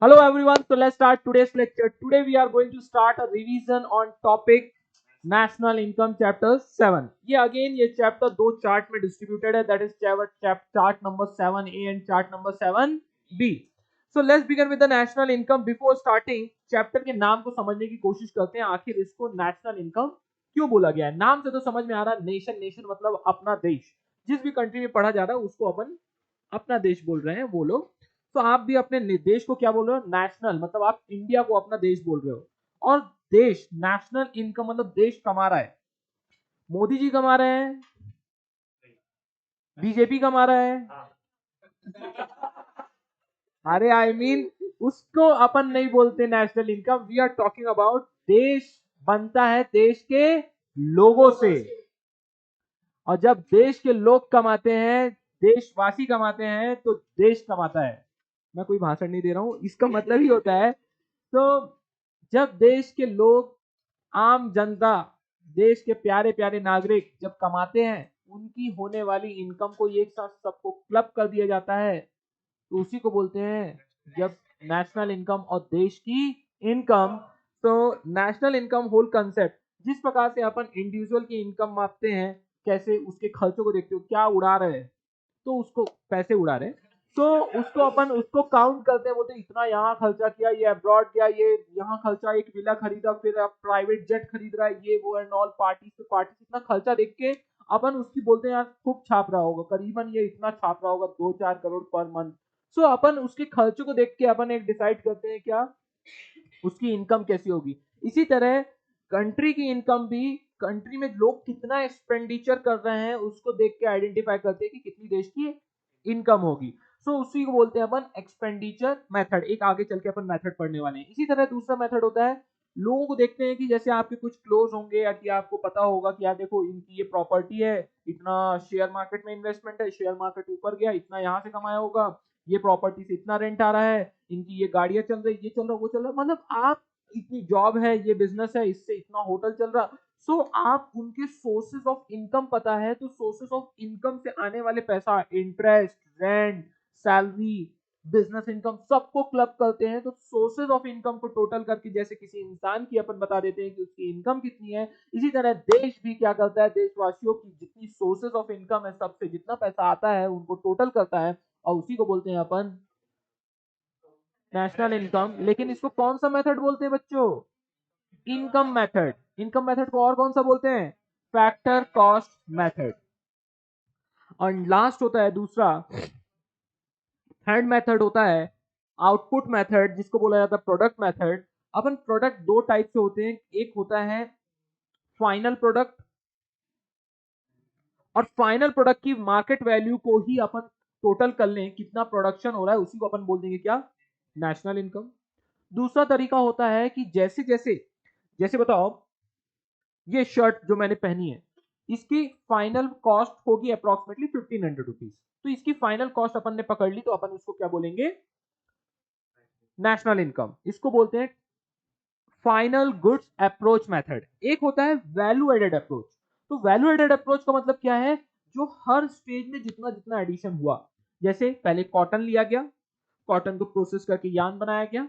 Hello everyone, so let's start today's lecture. Today we are going to start a revision on topic national income chapter 7. ये chapter दो chart में distributed है, that is chart number 7A and chart number 7B. So let's begin with the national income. Before starting, chapter के नाम को समझने की कोशिश करते हैं, आखिर इसको national income क्यों बोला गया है। नाम से तो समझ में आ रहा है, नेशन मतलब अपना देश। जिस भी कंट्री में पढ़ा जा रहा है उसको अपन अपना देश बोल रहे हैं वो लोग। तो आप भी अपने देश को क्या बोल रहे हो, नेशनल, मतलब आप इंडिया को अपना देश बोल रहे हो। और देश, नेशनल इनकम मतलब देश कमा रहा है, मोदी जी कमा रहे हैं, बीजेपी कमा रहा है। अरे आई मीन उसको अपन नहीं बोलते national income, we are talking about देश बनता है देश के लोगों से। और जब देश के लोग कमाते हैं, देशवासी कमाते हैं, तो देश कमाता है। मैं कोई भाषण नहीं दे रहा हूं, इसका मतलब ही होता है। तो जब देश के लोग, आम जनता, देश के प्यारे प्यारे नागरिक जब कमाते हैं, उनकी होने वाली इनकम को एक साथ सबको क्लब कर दिया जाता है, तो उसी को बोलते हैं जब नेशनल इनकम और देश की इनकम। तो नेशनल इनकम होल कंसेप्ट, जिस प्रकार से अपन इंडिविजुअल की इनकम मापते हैं, कैसे उसके खर्चों को देखते हो, क्या उड़ा रहे हैं, तो उसको पैसे उड़ा रहे हैं, तो उसको अपन उसको काउंट करते हैं, बोलते हैं इतना यहाँ खर्चा किया, ये अब्रॉड गया, ये यहाँ खर्चा, एक विला खरीदा, फिर आप प्राइवेट जेट खरीद रहा है, ये वो एंड ऑल, पार्टी से पार्टी, इतना खर्चा देख के अपन उसकी बोलते हैं यार खूब छाप रहा होगा, करीबन ये इतना छाप रहा होगा, 2-4 करोड़ पर मंथ। सो अपन उसके खर्चों को देख के अपन एक डिसाइड करते हैं क्या उसकी इनकम कैसी होगी। इसी तरह कंट्री की इनकम भी, कंट्री में लोग कितना एक्सपेंडिचर कर रहे हैं उसको देख के आइडेंटिफाई करते हैं कि कितनी देश की इनकम होगी। सो उसी को बोलते हैं अपन एक्सपेंडिचर मेथड। एक आगे चल के अपन मेथड पढ़ने वाले हैं। इसी तरह दूसरा मेथड होता है, लोगों को देखते हैं कि जैसे आपके कुछ क्लोज होंगे या कि आपको पता होगा कि यार देखो इनकी ये प्रॉपर्टी है, इतना शेयर मार्केट में इन्वेस्टमेंट है, शेयर मार्केट ऊपर गया, इतना यहाँ से कमाया होगा, ये प्रॉपर्टी से इतना रेंट आ रहा है, इनकी ये गाड़ियां चल रही, ये चल रहा, वो चल रहा, मतलब आप, इतनी जॉब है, ये बिजनेस है, इससे इतना होटल चल रहा। सो आप उनके सोर्सेज ऑफ इनकम पता है, तो सोर्सेज ऑफ इनकम से आने वाले पैसा, interest, rent, salary, business income, सबको क्लब करते हैं। तो सोर्सेज ऑफ इनकम को टोटल करके जैसे किसी इंसान की अपन बता देते हैं कि उसकी इनकम कितनी है, इसी तरह देश भी क्या करता है, देशवासियों की जितनी सोर्सेज ऑफ इनकम है, सबसे जितना पैसा आता है उनको टोटल करता है, और उसी को बोलते हैं अपन नेशनल इनकम। लेकिन इसको कौन सा मेथड बोलते हैं बच्चों? Income method. इनकम मेथड को और कौन सा बोलते हैं? Factor cost method. और लास्ट होता है दूसरा, थर्ड मेथड होता है आउटपुट मेथड, जिसको बोला जाता है प्रोडक्ट मेथड। अपन प्रोडक्ट दो टाइप से होते हैं, एक होता है फाइनल प्रोडक्ट, और फाइनल प्रोडक्ट की मार्केट वैल्यू को ही अपन टोटल कर लें, कितना प्रोडक्शन हो रहा है, उसी को अपन बोल देंगे क्या? National income. दूसरा तरीका होता है कि जैसे जैसे, जैसे बताओ ये शर्ट जो मैंने पहनी है, इसकी फाइनल कॉस्ट होगी अप्रोक्सीमेटली 1500 रुपीज। तो इसकी फाइनल कॉस्ट अपन ने पकड़ ली, तो अपन उसको क्या बोलेंगे? National income. इसको बोलते हैं फाइनल गुड्स अप्रोच मेथड। एक होता है वैल्यू एडेड अप्रोच। तो वैल्यू एडेड अप्रोच का मतलब क्या है? जो हर स्टेज में जितना जितना एडिशन हुआ, जैसे पहले कॉटन लिया गया, कॉटन को प्रोसेस करके यार्न बनाया गया,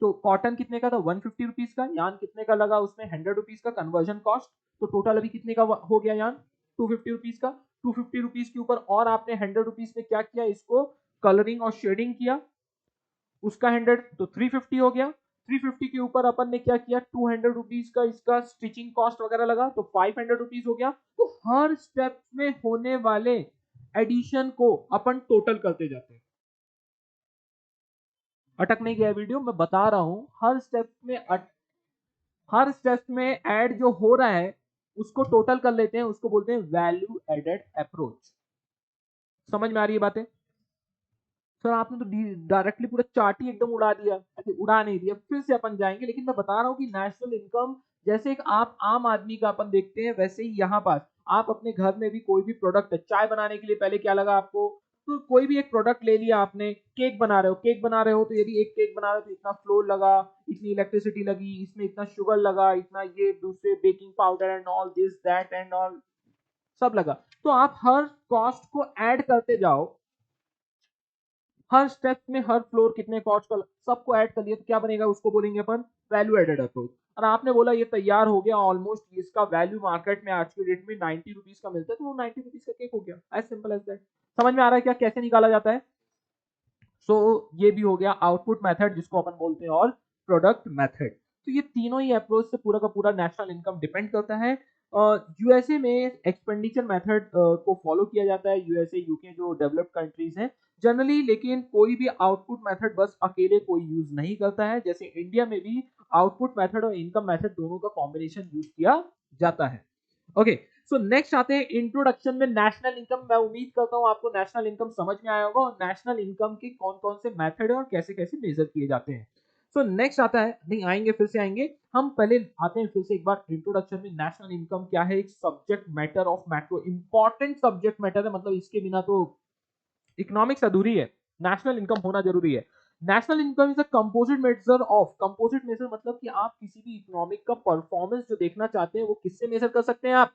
तो कॉटन कितने का था? 150 रुपीज का। यार्न कितने का लगा उसमें? 100 रुपीज का कन्वर्जन कॉस्ट। तो टोटल अभी कितने का हो गया यार्न? 250 रुपीज का। 250 रुपीज के ऊपर और आपने 100 रुपीज में क्या किया? इसको कलरिंग और शेडिंग किया, उसका 100, तो 350 हो गया। 350 के ऊपर अपन ने क्या किया? 200 रुपीज का इसका स्टिचिंग कॉस्ट वगैरह लगा, तो 500 रुपीज हो गया। तो हर स्टेप में होने वाले एडिशन को अपन टोटल करते जाते हैं। अटक नहीं गया वीडियो, मैं बता रहा हूं, हर स्टेप में ऐड जो हो रहा है उसको टोटल कर लेते हैं, उसको बोलते हैं वैल्यू एडेड अप्रोच। समझ में आ रही है बातें? सर आपने तो डायरेक्टली पूरा चार्ट ही एकदम उड़ा दिया। अच्छा, उड़ा नहीं दिया, फिर से अपन जाएंगे, लेकिन मैं बता रहा हूँ कि नेशनल इनकम जैसे एक आप आम आदमी का अपन देखते हैं, वैसे ही यहाँ पास आप अपने घर में भी कोई भी प्रोडक्ट है, चाय बनाने के लिए पहले क्या लगा आपको? तो कोई भी एक प्रोडक्ट ले लिया आपने, केक बना रहे हो, तो यदि एक केक बना रहे हो तो इतना फ्लोर लगा, इतनी इलेक्ट्रिसिटी लगी, इसमें इतना शुगर लगा, इतना ये दूसरे baking powder and all this that and all सब लगा। तो आप हर कॉस्ट को ऐड करते जाओ, हर स्टेप में हर फ्लोर कितने कॉस्ट का, सबको ऐड कर लिया तो क्या बनेगा, उसको बोलेंगे अपन वैल्यू एडेड अप्रोच। और आपने बोला ये तैयार हो गया ऑलमोस्ट, इसका वैल्यू मार्केट में आज की डेट में 90 रुपीज का मिलता है, तो वो 90 रुपीज का केक हो गया, एज सिंपल एज दैट। समझ में आ रहा है क्या कैसे निकाला जाता है? सो ये भी हो गया आउटपुट मेथड जिसको अपन बोलते हैं, और प्रोडक्ट मेथड। तो ये तीनों ही अप्रोच से पूरा का पूरा नेशनल इनकम डिपेंड करता है। यूएसए में एक्सपेंडिचर मेथड को फॉलो किया जाता है, यूएसए यूके जो डेवलप्ड कंट्रीज हैं जनरली, लेकिन कोई भी आउटपुट मेथड बस अकेले कोई यूज नहीं करता है। जैसे इंडिया में भी आउटपुट मेथड और इनकम मेथड दोनों का कॉम्बिनेशन यूज किया जाता है। ओके, सो नेक्स्ट आते हैं इंट्रोडक्शन में नेशनल इनकम। मैं उम्मीद करता हूँ आपको नेशनल इनकम समझ में आया होगा और नेशनल इनकम के कौन कौन से मेथड है और कैसे कैसे मेजर किए जाते हैं। सो नेक्स्ट आता है, नहीं आएंगे फिर से आएंगे, हम पहले आते हैं फिर से एक बार इंट्रोडक्शन में। नेशनल इनकम क्या है? एक subject matter of macro, important subject matter है, मतलब इसके बिना तो इकोनॉमिक्स अधूरी है, नेशनल इनकम होना जरूरी है। National income is a composite measure of, composite major मतलब कि आप किसी भी इकोनॉमिक का परफॉर्मेंस जो देखना चाहते हैं वो किससे मेजर कर सकते हैं आप?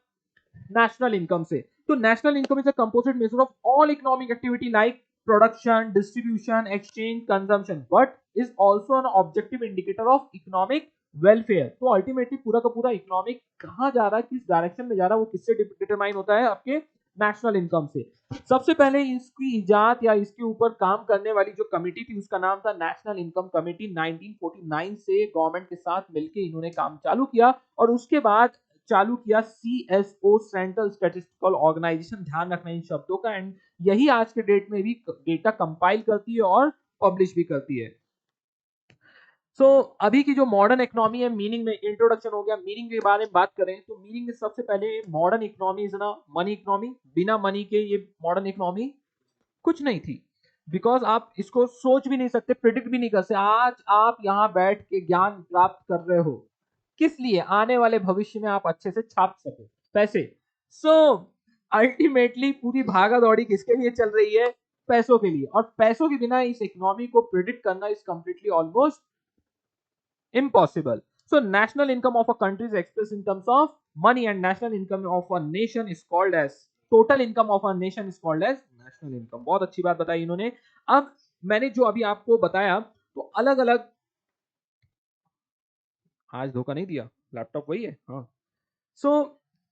नेशनल इनकम से। तो national income is a composite measure of all economic activity like production, distribution, exchange, consumption, but is also an objective indicator of economic welfare. तो अल्टीमेटली पूरा का पूरा इकोनॉमिक कहां जा रहा है, किस डायरेक्शन में जा रहा है, वो किससे डिटरमाइन होता है? आपके नेशनल इनकम से। सबसे पहले इसकी इजाद या इसके ऊपर काम करने वाली जो कमिटी थी उसका नाम था नेशनल इनकम कमिटी। 1949 से गवर्नमेंट के साथ मिलकर इन्होंने काम चालू किया और उसके बाद चालू किया CSO, सेंट्रल स्टैटिस्टिकल ऑर्गेनाइजेशन। ध्यान रखना इन शब्दों का, एंड यही आज के डेट में भी डेटा कंपाइल करती है और पब्लिश भी करती है। अभी की जो मॉडर्न इकोनॉमी है, मीनिंग में इंट्रोडक्शन हो गया। मीनिंग के बारे में बात करें तो मीनिंग में सबसे पहले मॉडर्न इकोनॉमी इज ना मनी इकोनॉमी। बिना मनी के ये मॉडर्न इकोनॉमी कुछ नहीं थी, बिकॉज आप इसको सोच भी नहीं सकते, प्रिडिक्ट भी नहीं कर सकते। आज आप यहाँ बैठ के ज्ञान प्राप्त कर रहे हो किस लिए? आने वाले भविष्य में आप अच्छे से छाप सको पैसे। अल्टीमेटली पूरी भागा दौड़ी किसके लिए चल रही है? पैसों के लिए। और पैसों के बिना इस इकोनॉमी को प्रिडिक्ट करना is completely almost impossible. So national income of a country is expressed in terms of money, and national income of a nation is called as, total income of a nation is called as national income. बहुत अच्छी बात बताई इन्होंने। अब मैंने जो अभी आपको बताया तो अलग अलग, आज धोखा नहीं दिया, लैपटॉप वही है हाँ।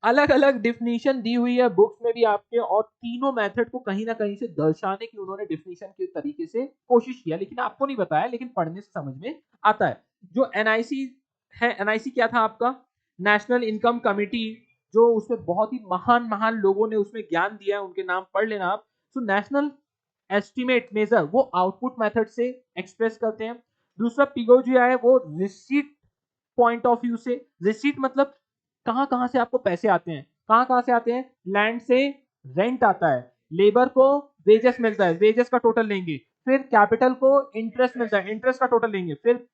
अलग अलग डिफिनीशन दी हुई है बुक्स में भी आपके, और तीनों मेथड को कहीं ना कहीं से दर्शाने की उन्होंने डिफिनीशन के तरीके से कोशिश किया, लेकिन आपको नहीं बताया, लेकिन पढ़ने से समझ में आता है। जो एनआईसी है, एनआईसी क्या था आपका? नेशनल इनकम कमिटी, जो उसमें बहुत ही महान महान लोगों ने उसमें ज्ञान दिया है, उनके नाम पढ़ लेना आप। नेशनल एस्टिमेट मेजर वो आउटपुट मेथड से एक्सप्रेस करते हैं। दूसरा पिगो जो है वो रिसीट पॉइंट ऑफ व्यू से। रिसीट मतलब कहां कहां से आपको पैसे आते हैं, कहां कहां से आते हैं? लैंड से रेंट आता है, लेबर को वेजेस मिलता है, वेजेस का टोटल लेंगे, फिर कैपिटल को इंटरेस्ट मिलता है, इंटरेस्ट का टोटल लेंगे, फिर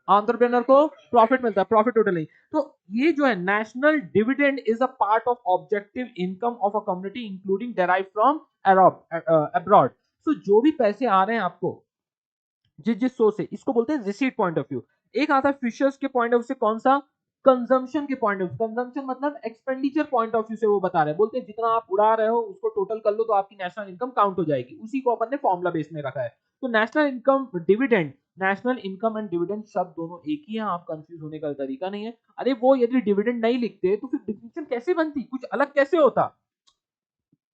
एंटरप्रेन्योर को प्रॉफिट मिलता है, प्रॉफिट टोटल लेंगे। तो ये जो है national dividend is a part of objective income of a community including derive from abroad. जो भी पैसे आ रहे हैं आपको जिस जिस सोर्स से, इसको बोलते हैं रिसीट पॉइंट ऑफ व्यू। एक आता है फिशर्स के पॉइंट ऑफ व्यू से, कौन सा? कंजम्पशन के पॉइंट ऑफ व्यू। कंजम्पशन मतलब एक्सपेंडिचर पॉइंट ऑफ व्यू से वो बता रहे हैं, बोलते हैं जितना आप उड़ा रहे हो उसको टोटल कर लो तो आपकी नेशनल इनकम काउंट हो जाएगी। उसी को अपन ने फॉर्मुला बेस में रखा है। तो national income dividend, national income and dividend शब्द दोनों एक ही है, आप कंफ्यूज होने का तरीका नहीं है। अरे वो यदि डिविडेंड नहीं लिखते तो फिर डिफिनेशन कैसे बनती, कुछ अलग कैसे होता?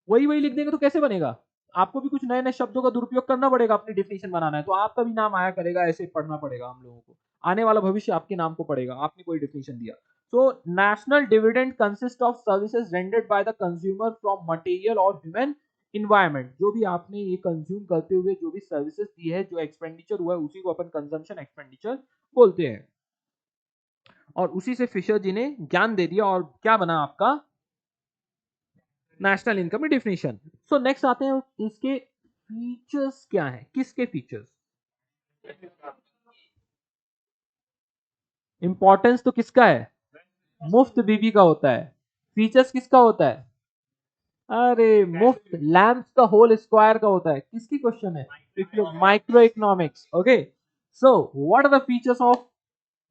वही वही लिख देंगे तो कैसे बनेगा? आपको भी कुछ नए नए शब्दों का दुरुपयोग करना पड़ेगा, अपनी डिफिनेशन बनाना है तो आपका भी नाम आया करेगा, ऐसे पढ़ना पड़ेगा हम लोगों को, आने वाला भविष्य आपके नाम को पड़ेगा, आपने कोई डिफिनेशन दिया। So national dividend consist of services rendered by the consumer from material और ह्यूमन इन्वायरमेंट। जो भी आपने ये कंज्यूम करते हुए जो भी सर्विसेज दी है, जो एक्सपेंडिचर हुआ है, उसी को अपन कंजम्पशन एक्सपेंडिचर बोलते हैं। और उसी से फिशर जी ने ज्ञान दे दिया और क्या बना आपका नेशनल इनकम की डिफिनेशन। नेक्स्ट आते हैं इसके फीचर्स क्या है, किसके फीचर्स? इंपॉर्टेंस तो किसका है? मुफ्त बीबी का होता है। फीचर्स किसका होता है? अरे मुफ्त लैम्प्स का होल स्क्वायर का होता है। किसकी क्वेश्चन है? Micro economics. Okay, so what are the features of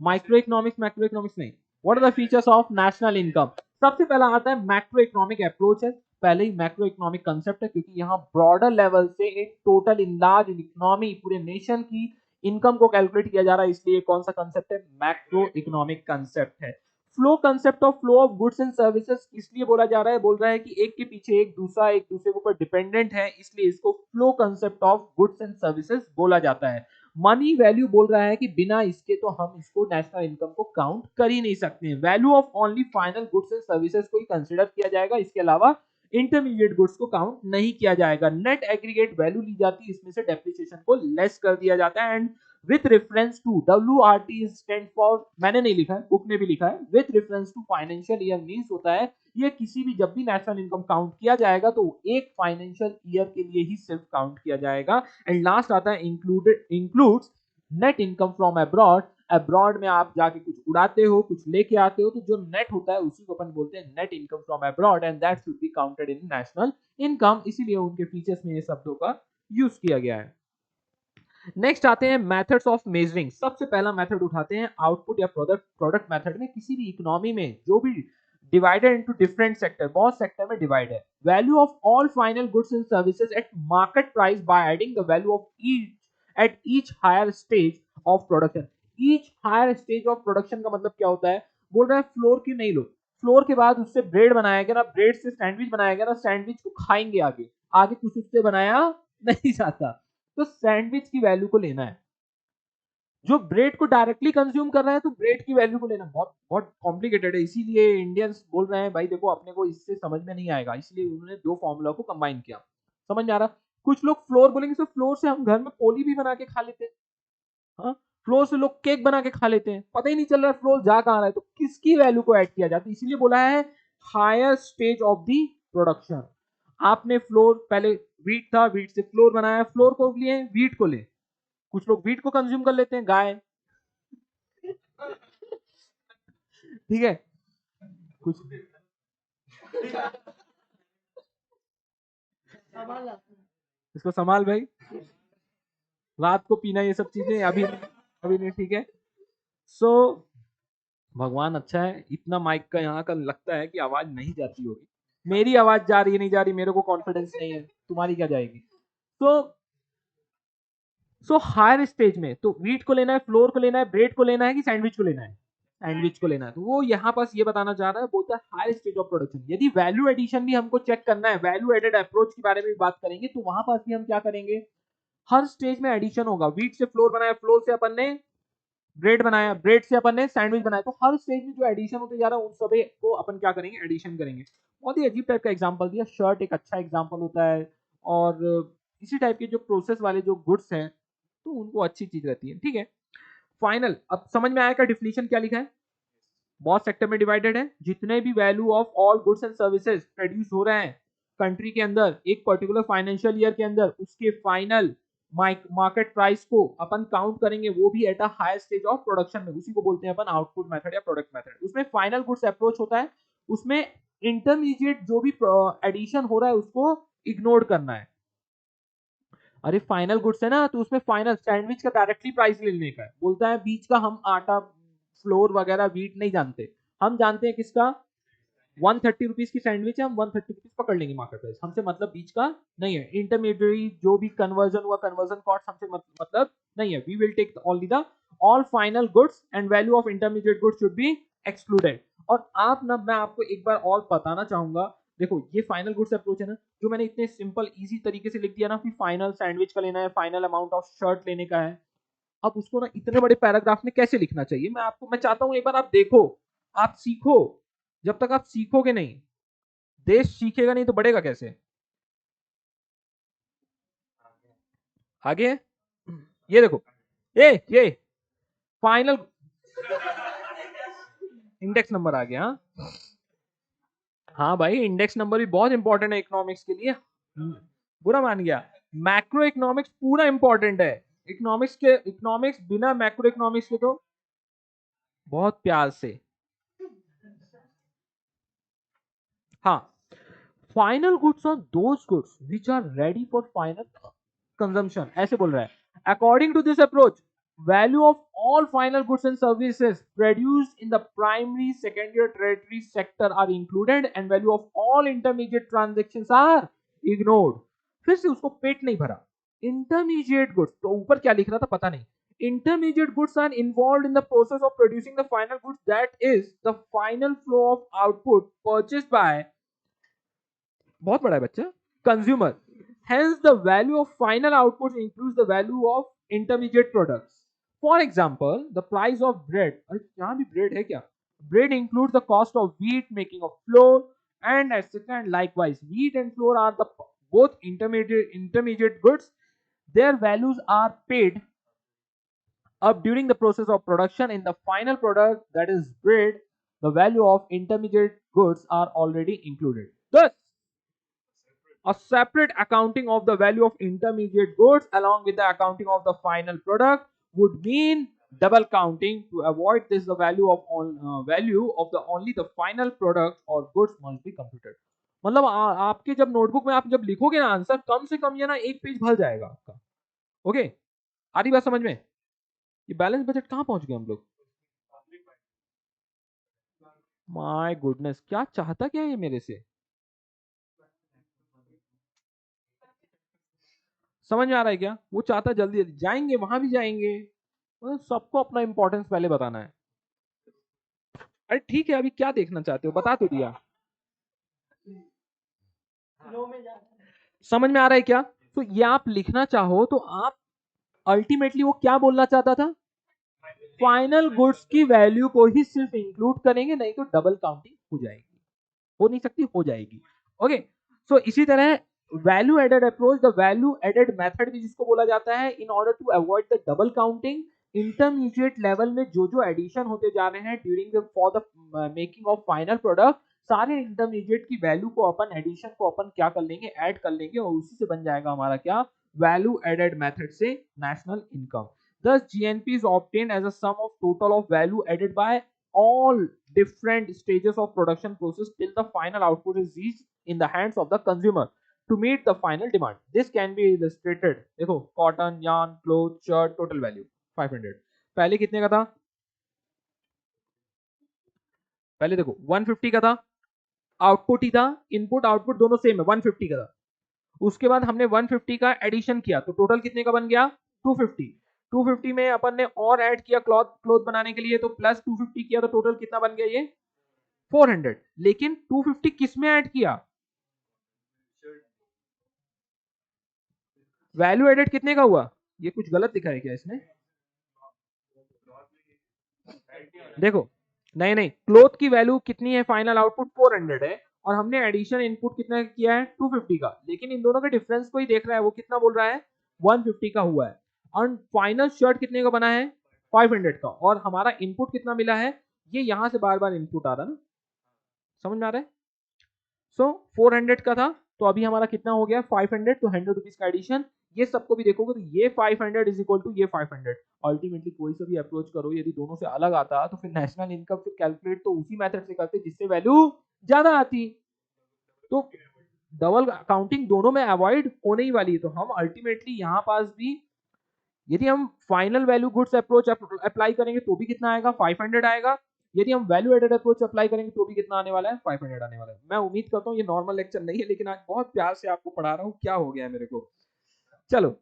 micro economics? Macro economics नहीं, what are the features of national income? सबसे पहला आता है मैक्रो इकोनॉमिक अप्रोच है। पहले ही मैक्रो इकोनॉमिक कंसेप्ट है, क्योंकि यहाँ ब्रॉडर लेवल से एक टोटल इन लार्ज इकोनॉमी पूरे नेशन की इनकम को कैलकुलेट किया जा रहा है, इसलिए कौन सा कंसेप्ट है, मैक्रो इकोनॉमिक कंसेप्ट है। Flow concept of flow of goods and services इसलिए बोला जा रहा है, बोल रहा है कि एक के पीछे एक दूसरा एक दूसरे के ऊपर डिपेंडेंट है, इसलिए इसको flow concept of goods and services बोला जाता है। मनी वैल्यू बोल रहा है कि बिना इसके तो हम इसको नेशनल इनकम को काउंट कर ही नहीं सकते। Value of only final goods and services को ही कंसिडर किया जाएगा, इसके अलावा इंटरमीडिएट गुड्स को काउंट नहीं किया जाएगा। नेट एग्रीगेट वैल्यू ली जाती है, इसमें से डेप्रिसिएशन को लेस कर दिया जाता है। And with reference to WRT stand for, मैंने नहीं लिखा है, बुक ने भी लिखा है, with reference to financial year means होता है ये किसी भी जब भी नेशनल इनकम काउंट किया जाएगा तो एक फाइनेंशियल ईयर के लिए ही सिर्फ काउंट किया जाएगा। एंड लास्ट आता है includes net income from abroad. Abroad में आप जाके कुछ उड़ाते हो, कुछ लेके आते हो, तो जो नेट होता है उसी को अपन बोलते हैं net income from abroad, and that should be counted in national income, इसीलिए उनके फीचर्स में ये शब्दों का यूज किया गया है। नेक्स्ट आते हैं मेथड्स ऑफ मेजरिंग। सबसे पहला मेथड उठाते हैं आउटपुट या प्रोडक्ट मेथड में। किसी भी इकोनॉमी में जो भी डिवाइडेड इनटू डिफरेंट सेक्टर, बहुत सेक्टर में डिवाइड है। Value of all final goods and services at market price by adding the value of each at each higher stage of production. Each higher stage of production का मतलब क्या होता है, बोल रहा है फ्लोर की नहीं लो, फ्लोर के बाद उससे ब्रेड बनाया गया ना, ब्रेड से सैंडविच बनाया गया ना, सैंडविच को खाएंगे आगे आगे कुछ उससे बनाया नहीं जाता, तो सैंडविच की वैल्यू को लेना है। जो ब्रेड को डायरेक्टली कंज्यूम कर रहा है तो ब्रेड की वैल्यू को लेना बहुत बहुत कॉम्प्लिकेटेड है, इसीलिए इंडियंस बोल रहे हैं भाई देखो अपने को इससे समझ में नहीं आएगा, इसलिए उन्होंने दो फॉर्मूला को कंबाइन किया। समझ में आ रहा? कुछ लोग फ्लोर बोलेंगे, तो फ्लोर से हम घर में पोली भी बना के खा लेते हैं। हाँ, फ्लोर से लोग केक बना के खा लेते हैं, पता ही नहीं चल रहा है फ्लोर जा कहां रहा है, तो किसकी वैल्यू को ऐड किया जाता है, इसीलिए बोला है higher stage of the production. आपने फ्लोर पहले व्हीट था, व्हीट से फ्लोर बनाया, फ्लोर को लिए व्हीट को ले, कुछ लोग व्हीट को कंज्यूम कर लेते हैं, गाय ठीक है कुछ इसको संभाल भाई, रात को पीना ये सब चीजें अभी अभी नहीं, ठीक है। सो भगवान अच्छा है, इतना माइक का यहाँ का लगता है कि आवाज नहीं जाती होगी, मेरी आवाज जा रही है नहीं जा रही, मेरे को कॉन्फिडेंस नहीं है, तुम्हारी क्या जाएगी। तो हायर स्टेज में तो व्हीट को लेना है, फ्लोर को लेना है, ब्रेड को लेना है कि सैंडविच को लेना है, सैंडविच को लेना है। तो वो यहाँ पास ये बताना चाह रहा है, बोलता है हायर स्टेज ऑफ प्रोडक्शन। यदि वैल्यू एडिशन भी हमको चेक करना है, वैल्यू एडेड अप्रोच के बारे में भी बात करेंगे, तो वहां पास भी हम क्या करेंगे, हर स्टेज में एडिशन होगा। व्हीट से फ्लोर बनाया, फ्लोर से अपन ने ब्रेड बनाया, ब्रेड से अपन ने सैंडविच बनाया, तो हर स्टेज में जो एडिशन होते जा रहा है उन सभी को अपन क्या करेंगे, एडिशन करेंगे। बहुत ही अजीब टाइप का एग्जांपल दिया, शर्ट एक अच्छा एग्जांपल होता है, और इसी टाइप के जो प्रोसेस वाले जो गुड्स हैं तो उनको अच्छी चीज रहती है, ठीक है। फाइनल, अब समझ में आया का डिफिनीशन क्या लिखा है, बहुत सेक्टर में डिवाइडेड है, जितने भी value of all goods and services produce हो रहे हैं कंट्री के अंदर एक पर्टिकुलर फाइनेंशियल ईयर के अंदर, उसके फाइनल मार्केट प्राइस को अपन काउंट करेंगे, वो भी at a higher stage of production में, उसी को बोलते हैं अपन आउटपुट मेथड या प्रोडक्ट मेथड। उसमें फाइनल गुड्स अप्रोच होता है, उसमें इंटरमीडिएट जो भी एडिशन हो रहा है उसको इग्नोर करना है। अरे फाइनल गुड्स है ना, तो उसमें फाइनल सैंडविच का डायरेक्टली प्राइस ले लेने का है, बोलता है बीच का हम आटा फ्लोर वगैरह व्हीट नहीं जानते, हम जानते हैं किसका 130 रुपीज की सैंडविच है, हम 130 रुपीज पकड़ लेंगे मार्केट प्राइस, हमसे मतलब बीच का नहीं है। इंटरमीडिएटरी जो भी कन्वर्जन हुआ, कन्वर्जन कॉस्ट हमसे मतलब नहीं है। We will take only the all final goods and value of intermediate goods should be excluded. और आप ना, मैं आपको एक बार और बताना चाहूंगा, देखो ये फाइनल गुड्स अप्रोच है ना, जो मैंने इतने सिंपल इजी तरीके से लिख दिया ना कि फाइनल सैंडविच का लेना है, फाइनल अमाउंट ऑफ शर्ट लेने का है, अब उसको ना इतने बड़े पैराग्राफ में कैसे लिखना चाहिए, मैं चाहता हूं एक बार आप देखो, आप सीखो। जब तक आप सीखोगे नहीं, देश सीखेगा नहीं तो बढ़ेगा कैसे। आगे ये देखो, ये फाइनल इंडेक्स नंबर आ गया। हाँ भाई, इंडेक्स नंबर भी बहुत इंपॉर्टेंट है इकोनॉमिक्स के लिए, बुरा मान गया। मैक्रो इकोनॉमिक्स पूरा इंपॉर्टेंट है, इकोनॉमिक्स बिना मैक्रो इकोनॉमिक्स के तो बहुत प्यार से। हाँ, final goods are those goods which are ready for final consumption, ऐसे बोल रहा है। According to this approach, value of all final goods and services produced in the primary, secondary, tertiary sector are included and value of all intermediate transactions are ignored. फिर से उसको पेट नहीं भरा. Intermediate goods, तो ऊपर क्या लिख रहा था पता नहीं. Intermediate goods are involved in the process of producing the final goods, that is the final flow of output purchased by, बहुत बड़ा है बच्चा, consumer. Hence the value of final output includes the value of intermediate products. For example, the price of bread, अरे यहाँ भी bread है क्या? Bread includes the cost of wheat, making of flour, and etc. And likewise, wheat and flour are the both intermediate goods. Their values are paid up during the process of production. In the final product, that is bread, the value of intermediate goods are already included. Thus, a separate accounting of the value of intermediate goods along with the accounting of the final product would mean double counting. To avoid this, the value of the only the final product or goods must be computed. मतलब आपके जब notebook में आप जब लिखोगे ना answer, कम से कम ये ना एक पेज भर जाएगा आपका. ओके, आ रही बात समझ में? ये बैलेंस बजट कहाँ पहुंच गए हम लोग? माय गुडनेस, क्या चाहता क्या है मेरे से? समझ में आ रहा है क्या? वो चाहता जल्दी जल्दी जाएंगे, वहां भी जाएंगे, मतलब सबको अपना इंपॉर्टेंस पहले बताना है. अरे ठीक है, अभी क्या देखना चाहते हो बता तो दिया. समझ में आ रहा है क्या? तो ये आप लिखना चाहो तो आप अल्टीमेटली वो क्या बोलना चाहता था? फाइनल गुड्स की वैल्यू को ही सिर्फ इंक्लूड करेंगे, नहीं तो डबल काउंटिंग हो जाएगी. हो नहीं सकती, हो जाएगी. ओके, सो इसी तरह value added approach, the value added method भी जिसको बोला जाता है, in order to avoid the double counting. Intermediate level में जो जो एडिशन होते जा रहे हैं during the for the making of final product, सारे इंटरमीडिएट की वैल्यू को अपन एडिशन को अपन क्या कर लेंगे, ऐड कर लेंगे, और उसी से बन जाएगा हमारा क्या, वैल्यू एडेड मेथड से national income. Thus, GNP is obtained as a sum of total of value added by all different stages of production process till the final output is reached in the hands of the consumer to meet the final demand. This can be illustrated. देखो, cotton, yarn, cloth, shirt, total value 500. पहले कितने का था? पहले देखो 150 का था, output ही था, इनपुट आउटपुट दोनों सेम है, 150 का था. उसके बाद हमने 150 का एडिशन किया तो टोटल कितने का बन गया? 250. 250 में अपन ने और ऐड किया क्लॉथ बनाने के लिए, तो प्लस 250 किया, तो टोटल कितना बन गया? ये 400. लेकिन 250 किस में ऐड किया? वैल्यू एडेड कितने का हुआ? ये कुछ गलत दिखा है क्या इसमें? देखो, नहीं नहीं, क्लॉथ की वैल्यू कितनी है? फाइनल आउटपुट 400 है, और हमने एडिशन इनपुट कितना किया है? 250 का. लेकिन इन दोनों के डिफरेंस को ही देख रहा है, वो कितना बोल रहा है? 150 का हुआ है. और फाइनल शर्ट कितने का बना है? 500 का. और हमारा इनपुट कितना मिला है? ये यहां से बार बार इनपुट आ रहा ना, समझ में आ रहा है? सो 400 का था, तो अभी हमारा कितना हो गया? 500. तो 100 रुपीज का एडिशन. ये सबको भी देखोगे तो ये 500 इज इक्वल टू ये 500. अल्टीमेटली कोई से भी अप्रोच करो, यदि दोनों से अलग आता तो फिर नेशनल इनकम फिर कैलकुलेट तो उसी मेथड से करते जिससे वैल्यू ज्यादा आती. तो डबल काउंटिंग दोनों में अवॉइड होने ही वाली है. तो हम अल्टीमेटली यहाँ पास भी यदि हम final value goods approach apply करेंगे तो भी कितना आएगा? 500 आएगा. यदि हम वैल्यू एडेड अप्रोच अप्लाई करेंगे तो भी कितना आने वाला है? 500 आने वाला है. मैं उम्मीद करता हूँ ये नॉर्मल लेक्चर नहीं है, लेकिन आज बहुत प्यार से आपको पढ़ा रहा हूँ. क्या हो गया है मेरे को? चलो,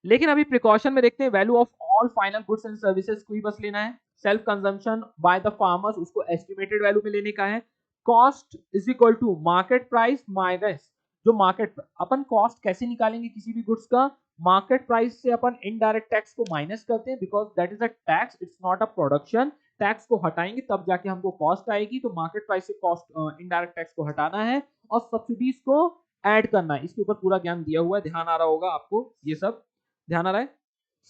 लेकिन अभी प्रिकॉशन में देखते हैं. Value of all final goods and services को ही बस लेना है. Self consumption by the farmers, उसको एस्टिमेटेड वैल्यू में लेने का है. Cost is equal to market price minus जो मार्केट. अपन कॉस्ट कैसे निकालेंगे किसी भी गुड्स का? मार्केट प्राइस से अपन इनडायरेक्ट टैक्स को माइनस करते हैं, because that is a tax, it's not a production. Tax को हटाएंगे तब जाके हमको कॉस्ट आएगी. तो मार्केट प्राइस से कॉस्ट इनडायरेक्ट टैक्स को हटाना है और सब्सिडीज को ऐड करना है. इसके ऊपर पूरा ज्ञान दिया हुआ है, ध्यान आ रहा होगा आपको. ये सब ध्यान आ रहा है?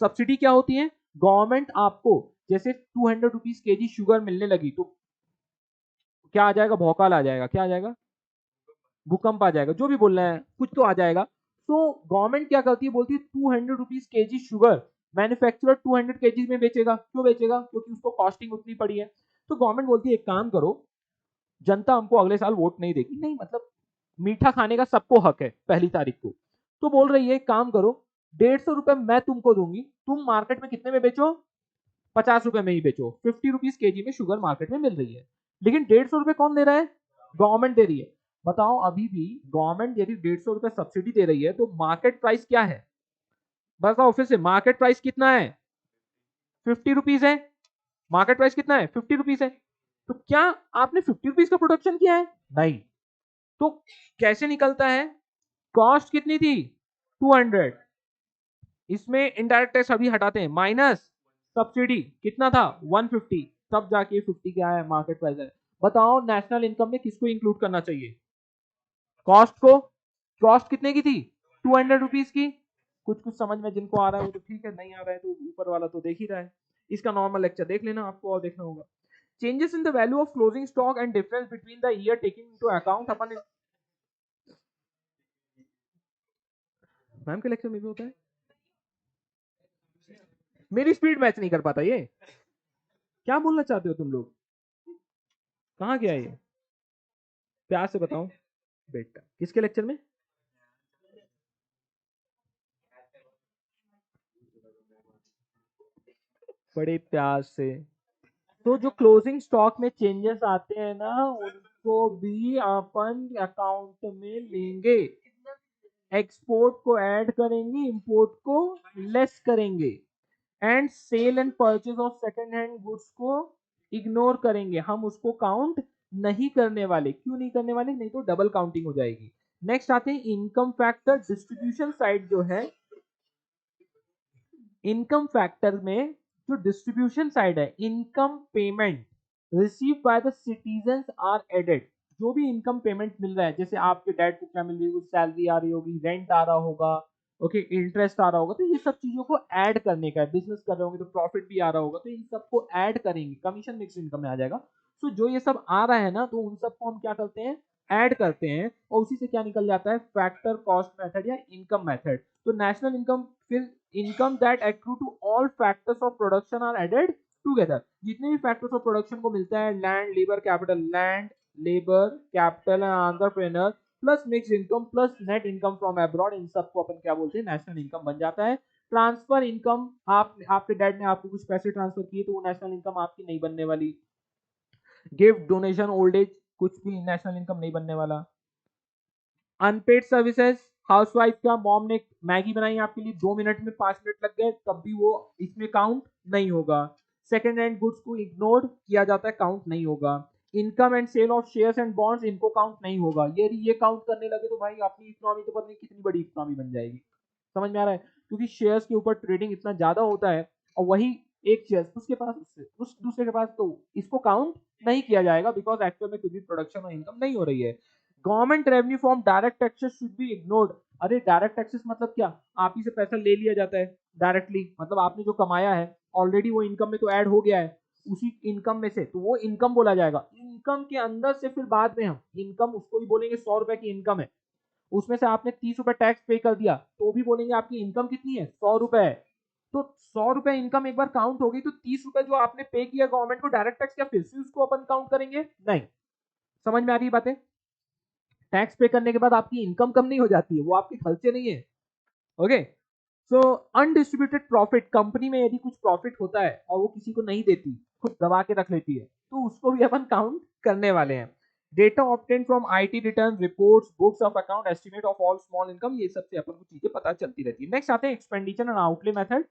सब्सिडी क्या होती है? गवर्नमेंट आपको जैसे 200 रुपीज केजी शुगर मिलने लगी तो क्या आ जाएगा? भौकाल आ जाएगा. क्या आ जाएगा? भूकंप आ जाएगा. जो भी बोल रहे हैं कुछ तो आ जाएगा. तो गवर्नमेंट क्या करती है? बोलती है 200 rupees KG sugar manufacturer 200 KG में बेचेगा. क्यों बेचेगा? क्योंकि उसको कॉस्टिंग उतनी पड़ी है. तो गवर्नमेंट बोलती है एक काम करो, जनता हमको अगले साल वोट नहीं देगी. नहीं, मतलब मीठा खाने का सबको हक है 1 तारीख को. तो बोल रही है एक काम करो, ₹150 मैं तुमको दूंगी, तुम मार्केट में कितने में बेचो, ₹50 में ही बेचो। 50 रुपीज केजी में शुगर मार्केट में मिल रही है, लेकिन ₹150 कौन दे रहा है, गवर्नमेंट दे रही है। बताओ अभी भी गवर्नमेंट यदि ₹150 सब्सिडी दे रही है तो मार्केट प्राइस क्या है, बताओ फिर से, मार्केट प्राइस कितना है, 50 रुपीज है। मार्केट प्राइस कितना है, 50 रुपीज है। तो क्या आपने 50 रुपीज का प्रोडक्शन किया है, नहीं। तो कैसे निकलता है, कॉस्ट कितनी थी, 200, इसमें इनडायरेक्ट टैक्स अभी हटाते हैं, माइनस सब्सिडी कितना था, 150, तब जाके 50 क्या है, मार्केट प्राइस है। बताओ नेशनल इनकम में किसको इंक्लूड करना चाहिए, कॉस्ट को। कॉस्ट कितने की थी, 200 रुपीज की। कुछ कुछ समझ में जिनको आ रहा है वो तो ठीक है, नहीं आ रहा है तो ऊपर वाला तो देख ही रहा है, इसका नॉर्मल लेक्चर देख लेना, आपको और देखना होगा। Changes in the value of closing stock and difference between the year taking into account upon, ma'am के लेक्चर में भी होता है, मेरी स्पीड मैच नहीं कर पाता ये, क्या बोलना चाहते हो तुम लोग, कहाँ गया ये, प्यार से बताओ बेटा, किसके लेक्चर में, बड़े प्यार से। तो जो क्लोजिंग स्टॉक में चेंजेस आते हैं ना, उनको भी अपन अकाउंट में लेंगे, एक्सपोर्ट को ऐड करेंगे, इंपोर्ट को लेस करेंगे, and sale and purchase of second hand goods को इग्नोर करेंगे, हम उसको काउंट नहीं करने वाले। क्यों नहीं करने वाले, नहीं तो डबल काउंटिंग हो जाएगी। नेक्स्ट आते हैं इनकम फैक्टर, डिस्ट्रीब्यूशन साइड जो है, इनकम फैक्टर में जो डिस्ट्रीब्यूशन साइड है, income payment receive by the citizens are added. जो भी इनकम पेमेंट मिल रहा है, जैसे आपके डैड को क्या मिल रही है, सैलरी आ रही होगी, रेंट आ रहा होगा, ओके, इंटरेस्ट आ रहा होगा, तो ये सब चीजों को ऐड करने का है। बिजनेस कर रहे होंगे तो प्रॉफिट भी आ रहा होगा, तो इन सबको ऐड करेंगे, कमीशन मिक्स इनकम में आ जाएगा। तो जो ये सब आ रहा है ना, तो उन सबको हम क्या करते हैं, ऐड करते हैं, और उसी से क्या निकल जाता है, फैक्टर कॉस्ट मेथड या इनकम मेथड। तो नेशनल इनकम, फिर income that accrue to all factors of production are added together. जितने भी फैक्टर्स ऑफ प्रोडक्शन को मिलता है, land labour capital, land labour capital and entrepreneur plus mix income plus net income from abroad, इन सबको अपन क्या बोलते हैं, नेशनल इनकम बन जाता है। ट्रांसफर इनकम, आप आपके डैड ने आपको कुछ पैसे ट्रांसफर किए तो वो नेशनल इनकम आपकी नहीं बनने वाली। गिफ्ट, डोनेशन, ओल्ड एज, कुछ भी नेशनल इनकम नहीं बनने वाला। अनपेड सर्विसेज, हाउसवाइफ का मॉम ने मैगी बनाई आपके लिए, 2 मिनट में 5 मिनट लग गए, तब भी वो इसमें काउंट नहीं होगा। सेकेंड हैंड गुड्स को इग्नोर किया जाता है, काउंट नहीं होगा। Income and sale of shares and bonds, इनको काउंट नहीं होगा। ये काउंट करने लगे तो भाई अपनी इकोनॉमी तो पता नहीं कितनी बड़ी इकोनॉमी बन जाएगी। समझ में आ रहा है, क्योंकि शेयर्स के ऊपर ट्रेडिंग इतना ज्यादा होता है, और वही एक शेयर उसके पास, उस दूसरे के पास, तो इसको काउंट नहीं किया जाएगा, बिकॉज एक्चुअल में कुछ भी प्रोडक्शन और इनकम नहीं हो रही है। Government revenue from direct taxes should be ignored. अरे डायरेक्ट टैक्सेस मतलब क्या, आप ही से पैसा ले लिया जाता है डायरेक्टली, मतलब आपने जो कमाया है ऑलरेडी वो इनकम में तो ऐड हो गया है, उसी इनकम में से, तो वो इनकम बोला जाएगा। इनकम के अंदर से फिर बाद में हम इनकम उसको भी बोलेंगे, 100 रुपए की इनकम है, उसमें से आपने 30 रुपए टैक्स पे कर दिया, तो भी बोलेंगे आपकी इनकम कितनी है, 100 रुपए है। तो 100 रुपए इनकम एक बार काउंट होगी, तो 30 रुपए जो आपने पे किया गवर्नमेंट को डायरेक्ट टैक्स, क्या फिर से उसको अपन काउंट करेंगे, नहीं। समझ में आ रही बातें, टैक्स पे करने के बाद आपकी इनकम कम नहीं हो जाती है, वो आपके खर्चे नहीं है। ओके, सो अनडिस्ट्रीब्यूटेड प्रॉफिट, कंपनी में यदि कुछ प्रॉफिट होता है और वो किसी को नहीं देती, खुद दबा के रख लेती है, तो उसको भी अपन काउंट करने वाले हैं। Data obtain from IT return, reports, books of account, estimate of all small income, ये सबसे अपन को चीजें पता चलती रहती है। नेक्स्ट आते हैं expenditure and outlay method.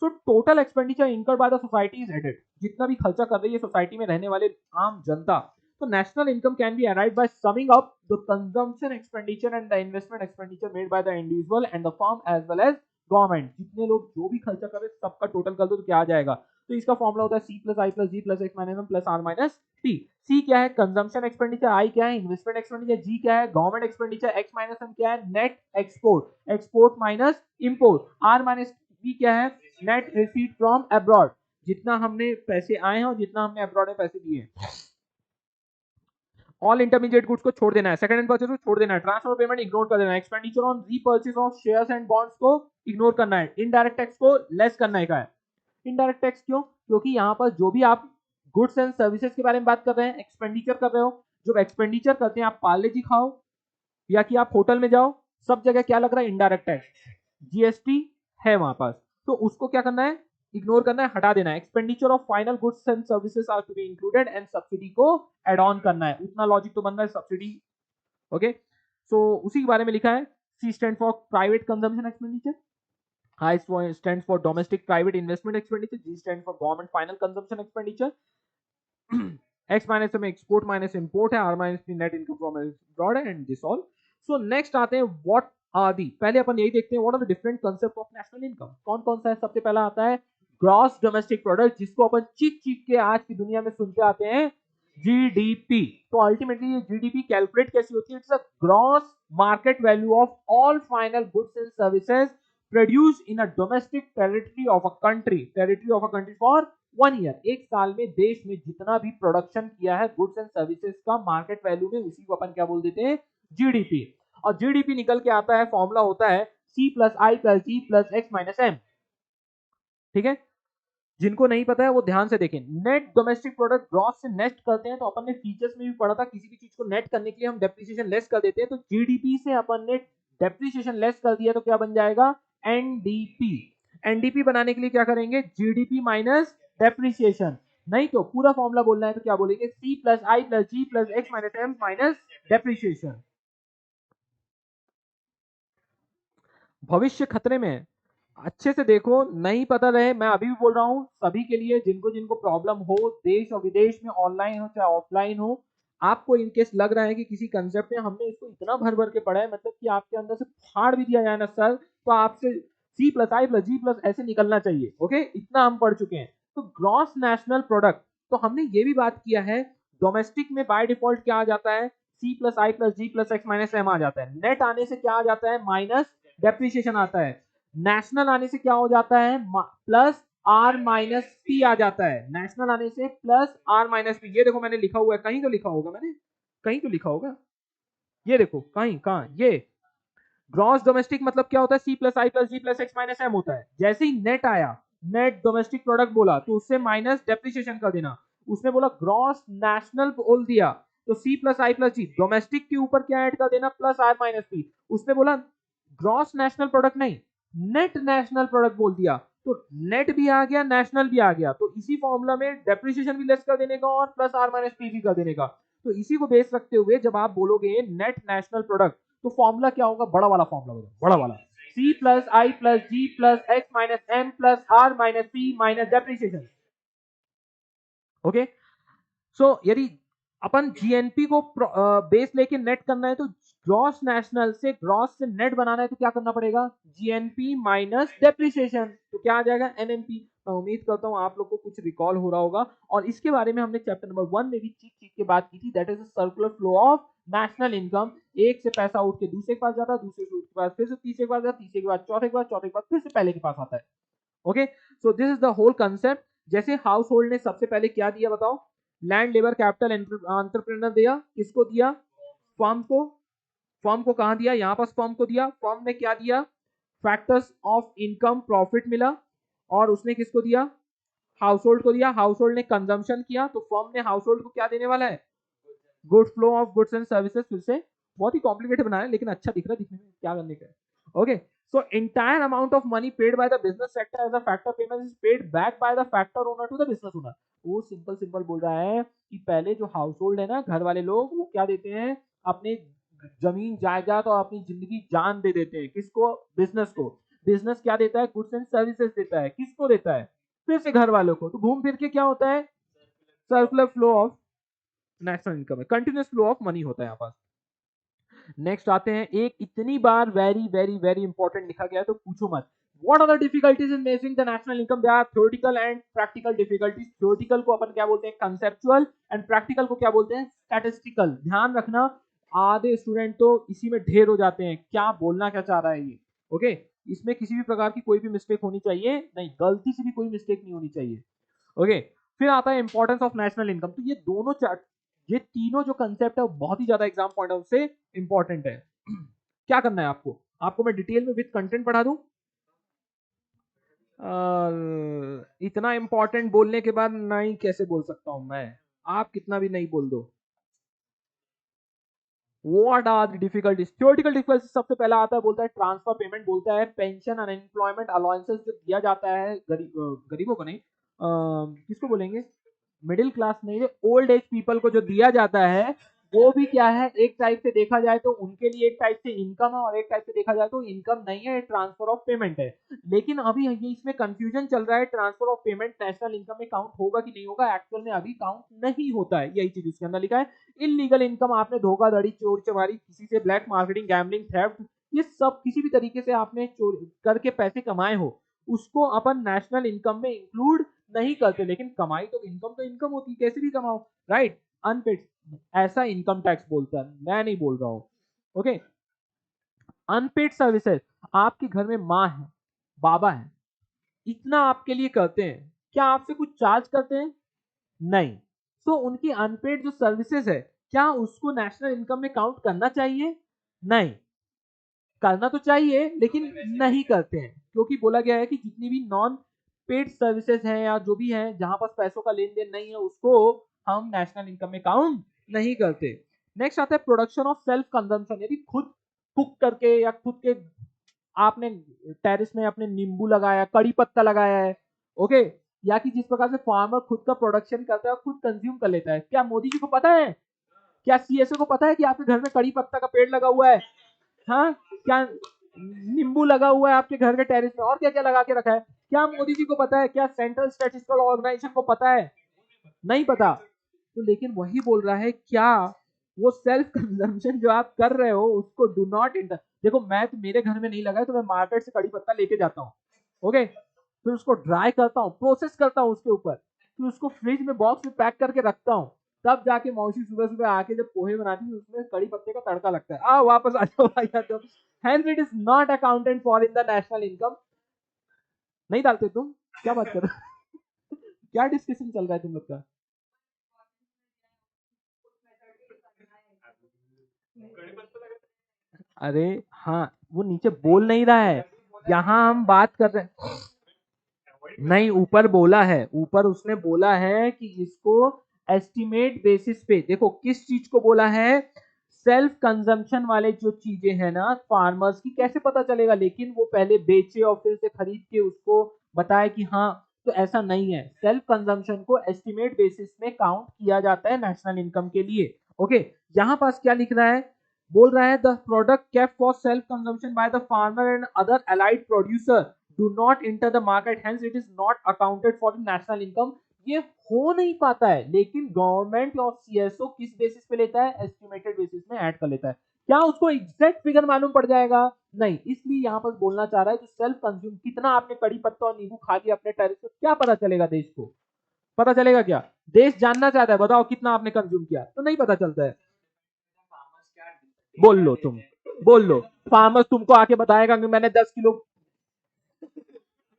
So total expenditure incurred by the society is added, जितना भी खर्चा कर रही है सोसाइटी में रहने वाले आम जनता। तो national income can be arrived by summing up the consumption expenditure and the investment expenditure made by the individual and the firm as well as government. जितने लोग जो भी खर्चा कर रहे हैं सबका टोटल कर दो तो क्या आ जाएगा, तो इसका फॉर्मूला होता है C plus I plus G plus X minus M plus R minus T. C क्या है, कंजम्पशन एक्सपेंडिचर, आई क्या है, इन्वेस्टमेंट एक्सपेंडिचर, जी क्या है, government expenditure, X minus M क्या है, net export, export minus import, R minus B क्या है, नेट रिसीट फ्रॉम अब्रॉड, जितना हमने पैसे आए हैं और जितना हमने अब्रॉड में पैसे दिए हैं। ऑल इंटरमीडिएट गुड्स को छोड़ देना है, सेकंड हैंड परचेज को छोड़ देना है, ट्रांसफर पेमेंट इग्नोर कर देना है, expenditure on repurchase of shares and bonds को इग्नोर करना है, इनडायरेक्ट टैक्स को लेस करना है। इनडायरेक्ट टैक्स क्यों, क्योंकि यहाँ पर जो भी आप गुड्स एंड सर्विसेज के बारे में बात कर रहे हैं, एक्सपेंडिचर कर रहे हो, जब एक्सपेंडिचर करते हैं, आप पार्ले जी खाओ या कि आप होटल में जाओ, सब जगह क्या लग रहा है, इनडायरेक्ट टैक्स, जीएसटी, है वहां पास, तो उसको क्या करना है, इग्नोर करना है, हटा देना है। Expenditure of final goods and services are to be included and subsidy को एड ऑन करना है, उतना लॉजिक तो बन रहा है सब्सिडी। ओके, सो उसी के बारे में लिखा है। C stand for private consumption expenditure, I stands for domestic private investment expenditure, G stands for government final consumption expenditure, X minus में export minus import है, R minus net income from abroad है, and this all. So next आते हैं what are the, पहले अपन यही देखते हैं what are the different concept of national income, कौन कौन सा है। सबसे पहला आता है ग्रॉस डोमेस्टिक प्रोडक्ट, जिसको अपन चीख चीख के आज की दुनिया में सुनते आते हैं जीडीपी। तो अल्टीमेटली ये जीडीपी कैलकुलेट कैसी होती है, it's a gross market value of all final goods and services produced in a domestic territory of a country for 1 year। एक साल में देश में जितना भी प्रोडक्शन किया है गुड्स एंड सर्विसेज का मार्केट वैल्यू में, उसी को अपन क्या बोल देते हैं, जीडीपी। और जीडीपी निकल के आता है, फॉर्मूला होता है C plus I plus G plus X minus M. ठीक है, जिनको नहीं पता है वो ध्यान से देखें। नेट डोमेस्टिक प्रोडक्ट ग्रॉस से नेट करते हैं, तो अपन ने फीचर्स में भी पढ़ा था, किसी भी चीज को नेट करने के लिए हम डेप्रिसिएशन लेस कर देते हैं, तो जीडीपी से अपन ने डेप्रिसिएशन लेस कर दिया तो क्या बन जाएगा, एनडीपी। एनडीपी बनाने के लिए क्या करेंगे, जीडीपी माइनस डेप्रिसिएशन। नहीं तो पूरा फॉर्मूला बोलना है तो क्या बोलेंगे, C plus I plus G plus X minus M minus depreciation. भविष्य खतरे में है, अच्छे से देखो, नहीं पता रहे, मैं अभी भी बोल रहा हूं सभी के लिए, जिनको जिनको प्रॉब्लम हो, देश और विदेश में, ऑनलाइन हो चाहे ऑफलाइन हो, आपको इनकेस लग रहा है कि किसी कंसेप्ट में हमने इसको इतना भर भर के पढ़ा है, मतलब कि आपके अंदर से फाड़ भी दिया जाए ना सर, तो आपसे सी plus I plus G plus ऐसे निकलना चाहिए। ओके, इतना हम पढ़ चुके हैं। तो ग्रॉस नेशनल प्रोडक्ट, तो हमने ये भी बात किया है, डोमेस्टिक में बाय डिफॉल्ट क्या आ जाता है, सी plus I plus G plus X minus M आ जाता है। नेट आने से क्या आ जाता है, माइनस डेप्रिसिएशन आता है। नेशनल आने से क्या हो जाता है, प्लस आर माइनस पी आ जाता है। नेशनल आने से प्लस आर माइनस पी, ये देखो मैंने लिखा हुआ है, कहीं तो लिखा होगा मैंने, कहीं तो लिखा होगा, ये देखो कहीं, कहां, ये ग्रॉस डोमेस्टिक मतलब क्या होता है, सी plus I plus G plus X minus M होता है। जैसे ही नेट आया, नेट डोमेस्टिक प्रोडक्ट बोला, तो उससे माइनस डेप्रिसिएशन कर देना। उसने बोला ग्रॉस नेशनल बोल दिया, तो सी plus I plus ji, domestic के ऊपर क्या ऐड कर देना, प्लस आर माइनस पी। उसने बोला ग्रॉस नेशनल प्रोडक्ट नहीं, नेट नेशनल प्रोडक्ट बोल दिया, तो नेट भी आ गया, नेशनल भी आ गया, तो इसी फॉर्मूला में डेप्रिसिएशन भी लेस कर देने का और प्लस आर माइनस पी भी कर देने का। तो इसी को बेस रखते हुए जब आप बोलोगे नेट नेशनल प्रोडक्ट, तो फॉर्मूला क्या होगा, बड़ा वाला फॉर्मूला होगा, बड़ा वाला, C plus I plus G plus X minus M plus R minus P minus depreciation. Okay, so यदि अपन जीएनपी को बेस लेके नेट करना है, तो ग्रॉस नेशनल से ग्रॉस से नेट बनाना है, तो क्या करना पड़ेगा, जीएनपी माइनस डेप्रिसिएशन, तो क्या आ जाएगा, एनएनपी। मैं उम्मीद करता हूं आप लोग को कुछ रिकॉल हो रहा होगा, और इसके बारे में हमने चैप्टर नंबर 1 में भी चीख चीख के बात की थी, that is circular flow of national income. एक से पैसा उठ के दूसरे के पास जाता है, दूसरे से उठ के पास फिर से तीसरे के पास जाता है, तीसरे के बाद चौथे के बाद, चौथे के बाद फिर से पहले के पास आता है। Okay, so this is the whole concept. जैसे हाउस होल्ड ने सबसे पहले क्या दिया बताओ, लैंड लेबर कैपिटल एंटरप्रेन्योर दिया, किसको दिया, फर्म को। फर्म को कहां दिया, यहां पास फर्म को दिया। फर्म ने क्या दिया, फैक्टर्स ऑफ इनकम प्रॉफिट मिला, और उसने किसको दिया, हाउस होल्ड को दिया। हाउस होल्ड ने कंजम्पशन किया, तो फर्म ने हाउस होल्ड को क्या देने वाला है, good flow of goods and services. फिर से बहुत ही कॉम्प्लिकेटेड बनाया, लेकिन अच्छा दिख रहा है दिखने में, क्या करने का है। Okay, so entire amount of money paid by the business sector as a factor payment is paid back by the factor owner to the business owner। वो सिंपल सिंपल बोल रहा है कि पहले जो हाउस होल्ड है ना, घर वाले लोग, वो क्या देते हैं, अपने जमीन जायदाद और अपनी जिंदगी जान दे देते हैं, किसको, बिजनेस को। बिजनेस क्या देता है, गुड्स एंड सर्विसेज देता है, किसको देता है, फिर से घर वालों को। तो घूम फिर के क्या होता है, circular flow of national income है, कंटिन्यूस फ्लो ऑफ मनी होता है यहाँ पास। नेक्स्ट आते हैं, एक इतनी बार वेरी वेरी वेरी इंपॉर्टेंट लिखा गया है तो पूछो मत, what are the difficulties in measuring the national income, they are theoretical and practical difficulties. Theoretical को अपन क्या बोलते हैं, कंसेप्चुअल, एंड प्रैक्टिकल को क्या बोलते हैं, स्टैटिस्टिकल। ध्यान रखना, आधे स्टूडेंट तो इसी में ढेर हो जाते हैं, क्या बोलना क्या चाह रहा है ये। ओके, इसमें किसी भी प्रकार की कोई भी मिस्टेक होनी चाहिए नहीं, गलती से भी कोई मिस्टेक नहीं होनी चाहिए। ओके, फिर आता है इंपॉर्टेंस ऑफ नेशनल इनकम। तो ये दोनों ये तीनों जो कंसेप्ट है वो बहुत ही ज्यादा एग्जाम पॉइंट ऑफ से इंपॉर्टेंट है। क्या करना है आपको, आपको मैं डिटेल में विद कंटेंट पढ़ा दूं। इतना इंपॉर्टेंट बोलने के बाद नहीं कैसे बोल सकता हूं मैं, आप कितना भी नहीं बोल दो। What are the difficulties? Theoretical difficulties सबसे पहला आता है, बोलता है ट्रांसफर पेमेंट, बोलता है पेंशन, अनएम्प्लॉयमेंट अलाउंसेस जो दिया जाता है गरीबों को नहीं, किसको बोलेंगे, मिडिल क्लास नहीं, ओल्ड एज पीपल को जो दिया जाता है, वो भी क्या है, एक टाइप से देखा जाए तो उनके लिए एक टाइप से इनकम है, और एक टाइप से देखा जाए तो इनकम नहीं है, ट्रांसफर ऑफ पेमेंट है। लेकिन अभी ये इसमें कंफ्यूजन चल रहा है, transfer of payment national income में काउंट होगा कि नहीं होगा, एक्चुअल में अभी काउंट नहीं होता है, यही चीज उसके अंदर लिखा है। इलीगल इनकम, आपने धोखाधड़ी, चोर चमारी, किसी से ब्लैक मार्केटिंग, गैम्बलिंग, थेफ्ट, ये सब किसी भी तरीके से आपने चोरी करके पैसे कमाए हो, उसको अपन नेशनल इनकम में इंक्लूड नहीं करते। लेकिन कमाई तो इनकम होती है, कैसे भी कमाओ, राइट। अनपेड, ऐसा इनकम टैक्स बोलता है, मैं नहीं बोल रहा हूं, ओके। अनपेड सर्विसेज, आपके घर में माँ है, बाबा है, इतना आपके लिए करते हैं, क्या आपसे कुछ चार्ज करते हैं? नहीं। तो उनकी अनपेड जो सर्विसेज है, क्या उसको नेशनल इनकम में काउंट करना चाहिए? नहीं। करना तो चाहिए लेकिन नहीं करते हैं, क्योंकि बोला गया है कि जितनी भी नॉन पेड सर्विसेज हैं या जो भी है जहां पर पैसों का लेन देन नहीं है, उसको हम नेशनल इनकम में काउंट नहीं करते। नेक्स्ट आता है प्रोडक्शन ऑफ सेल्फ कंजम्पशन, यदि खुद कुक करके या खुद के आपने टेरिस में अपने नींबू लगाया, कड़ी पत्ता लगाया है, ओके, या कि जिस प्रकार से फार्मर खुद का प्रोडक्शन करता है और खुद कंज्यूम कर लेता है। क्या मोदी जी को पता है, क्या सीएसओ को पता है कि आपके घर में कड़ी पत्ता का पेड़ लगा हुआ है? हाँ, क्या नींबू लगा हुआ है आपके घर के टेरिस में, और क्या क्या लगा के रखा है? क्या मोदी जी को पता है? क्या सेंट्रल स्टैटिस्टिकल ऑर्गेनाइजेशन को पता है? नहीं पता। तो लेकिन वही बोल रहा है, क्या वो सेल्फ कंजम्पशन जो आप कर रहे हो उसको डू नॉट इंटर, देखो मैं तो, मेरे घर में नहीं लगा है तो मैं मार्केट से कड़ी पत्ता लेके जाता हूँ, ओके, फिर उसको ड्राई करता हूँ, प्रोसेस करता हूँ उसके ऊपर, फिर उसको फ्रिज में बॉक्स में पैक करके रखता हूँ, तब जाके मौसी सुबह सुबह आके जब पोहे बनाती है उसमें कड़ी पत्ते का तड़का लगता है। आओ वापस आ जाओ भाई, आ जाओ। Hence it is not accounted for in the national income. नहीं डालते तुम? क्या बात कर रहे हो? क्या डिस्कशन चल रहा है तुम लोग का? अरे हाँ, वो नीचे बोल नहीं रहा है, यहाँ हम बात कर रहे हैं। नहीं, ऊपर बोला है, ऊपर उसने बोला है कि इसको एस्टिमेट बेसिस पे, देखो किस चीज को बोला है, सेल्फ कंजम्पशन वाले जो चीजें हैं ना फार्मर्स की, कैसे पता चलेगा, लेकिन वो पहले बेचे और फिर से खरीद के उसको बताए कि हाँ, तो ऐसा नहीं है, सेल्फ कंजम्पशन को एस्टिमेट बेसिस में काउंट किया जाता है नेशनल इनकम के लिए, ओके। यहाँ पास क्या लिख रहा है, बोल रहा है the product kept for self consumption by the farmer and other allied producer do not enter the market, hence it is not accounted for the national income। ये हो नहीं पाता है, लेकिन गवर्नमेंट और सीएसओ किस बेसिस पे लेता है, एस्टिमेटेड बेसिस में ऐड कर लेता है। क्या उसको एग्जैक्ट फिगर मालूम पड़ जाएगा? नहीं। इसलिए यहाँ पर बोलना चाह रहा है, जो सेल्फ कंज्यूम, कितना आपने कड़ी पत्ता और नींबू खा लिया अपने टेरिस पे, क्या पता चलेगा देश को? पता चलेगा क्या? देश जानना चाहता है, बताओ कितना आपने कंज्यूम किया, तो नहीं पता चलता है। बोल लो तुम, बोल लो, फार्मर तुमको आके बताएगा कि मैंने 10 किलो,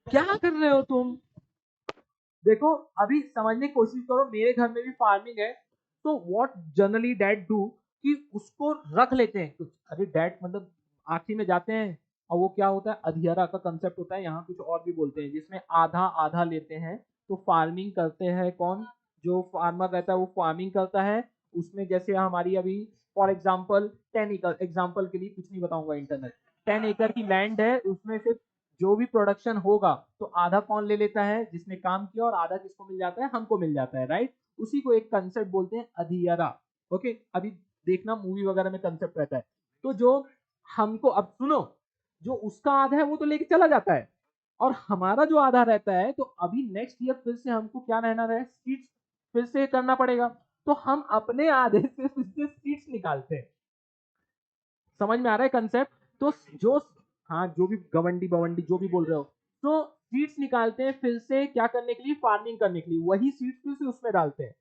क्या कर रहे हो तुम? देखो, अभी समझने की कोशिश करो, मेरे घर में भी फार्मिंग है, तो व्हाट जनरली डैड डू कि उसको रख लेते हैं कुछ, अरे डैड मतलब आखिरी में जाते हैं, और वो क्या होता है, अधियारा का कंसेप्ट होता है, यहाँ कुछ और भी बोलते हैं, जिसमें आधा आधा लेते हैं। तो फार्मिंग करते हैं कौन, जो फार्मर रहता है वो फार्मिंग करता है, उसमें जैसे हमारी अभी फॉर एग्जाम्पल 10 एकड़, एग्जाम्पल के लिए कुछ नहीं बताऊंगा इंटरनेट, 10 एकड़ की लैंड है, उसमें से जो भी प्रोडक्शन होगा तो आधा कौन ले लेता है, जिसने काम किया, और आधा किसको मिल जाता है, हमको मिल जाता है, राइट। उसी को एक कंसेप्ट बोलते हैं अधियारा, ओके। अभी देखना मूवी वगैरह में कंसेप्ट रहता है। तो जो हमको, अब सुनो, जो उसका आधा है वो तो लेके चला जाता है, और हमारा जो आधा रहता है, तो अभी नेक्स्ट ईयर फिर से हमको क्या रहना रहे, सीट्स फिर से करना पड़ेगा, तो हम अपने आधे से फिर से सीट्स निकालते हैं। समझ में आ रहा है कंसेप्ट? तो जो, हाँ, जो भी गवंडी बवंडी जो भी बोल रहे हो, तो सीड्स निकालते हैं फिर से क्या करने के लिए, फार्मिंग करने के लिए, वही सीड्स फिर से उसमें डालते हैं।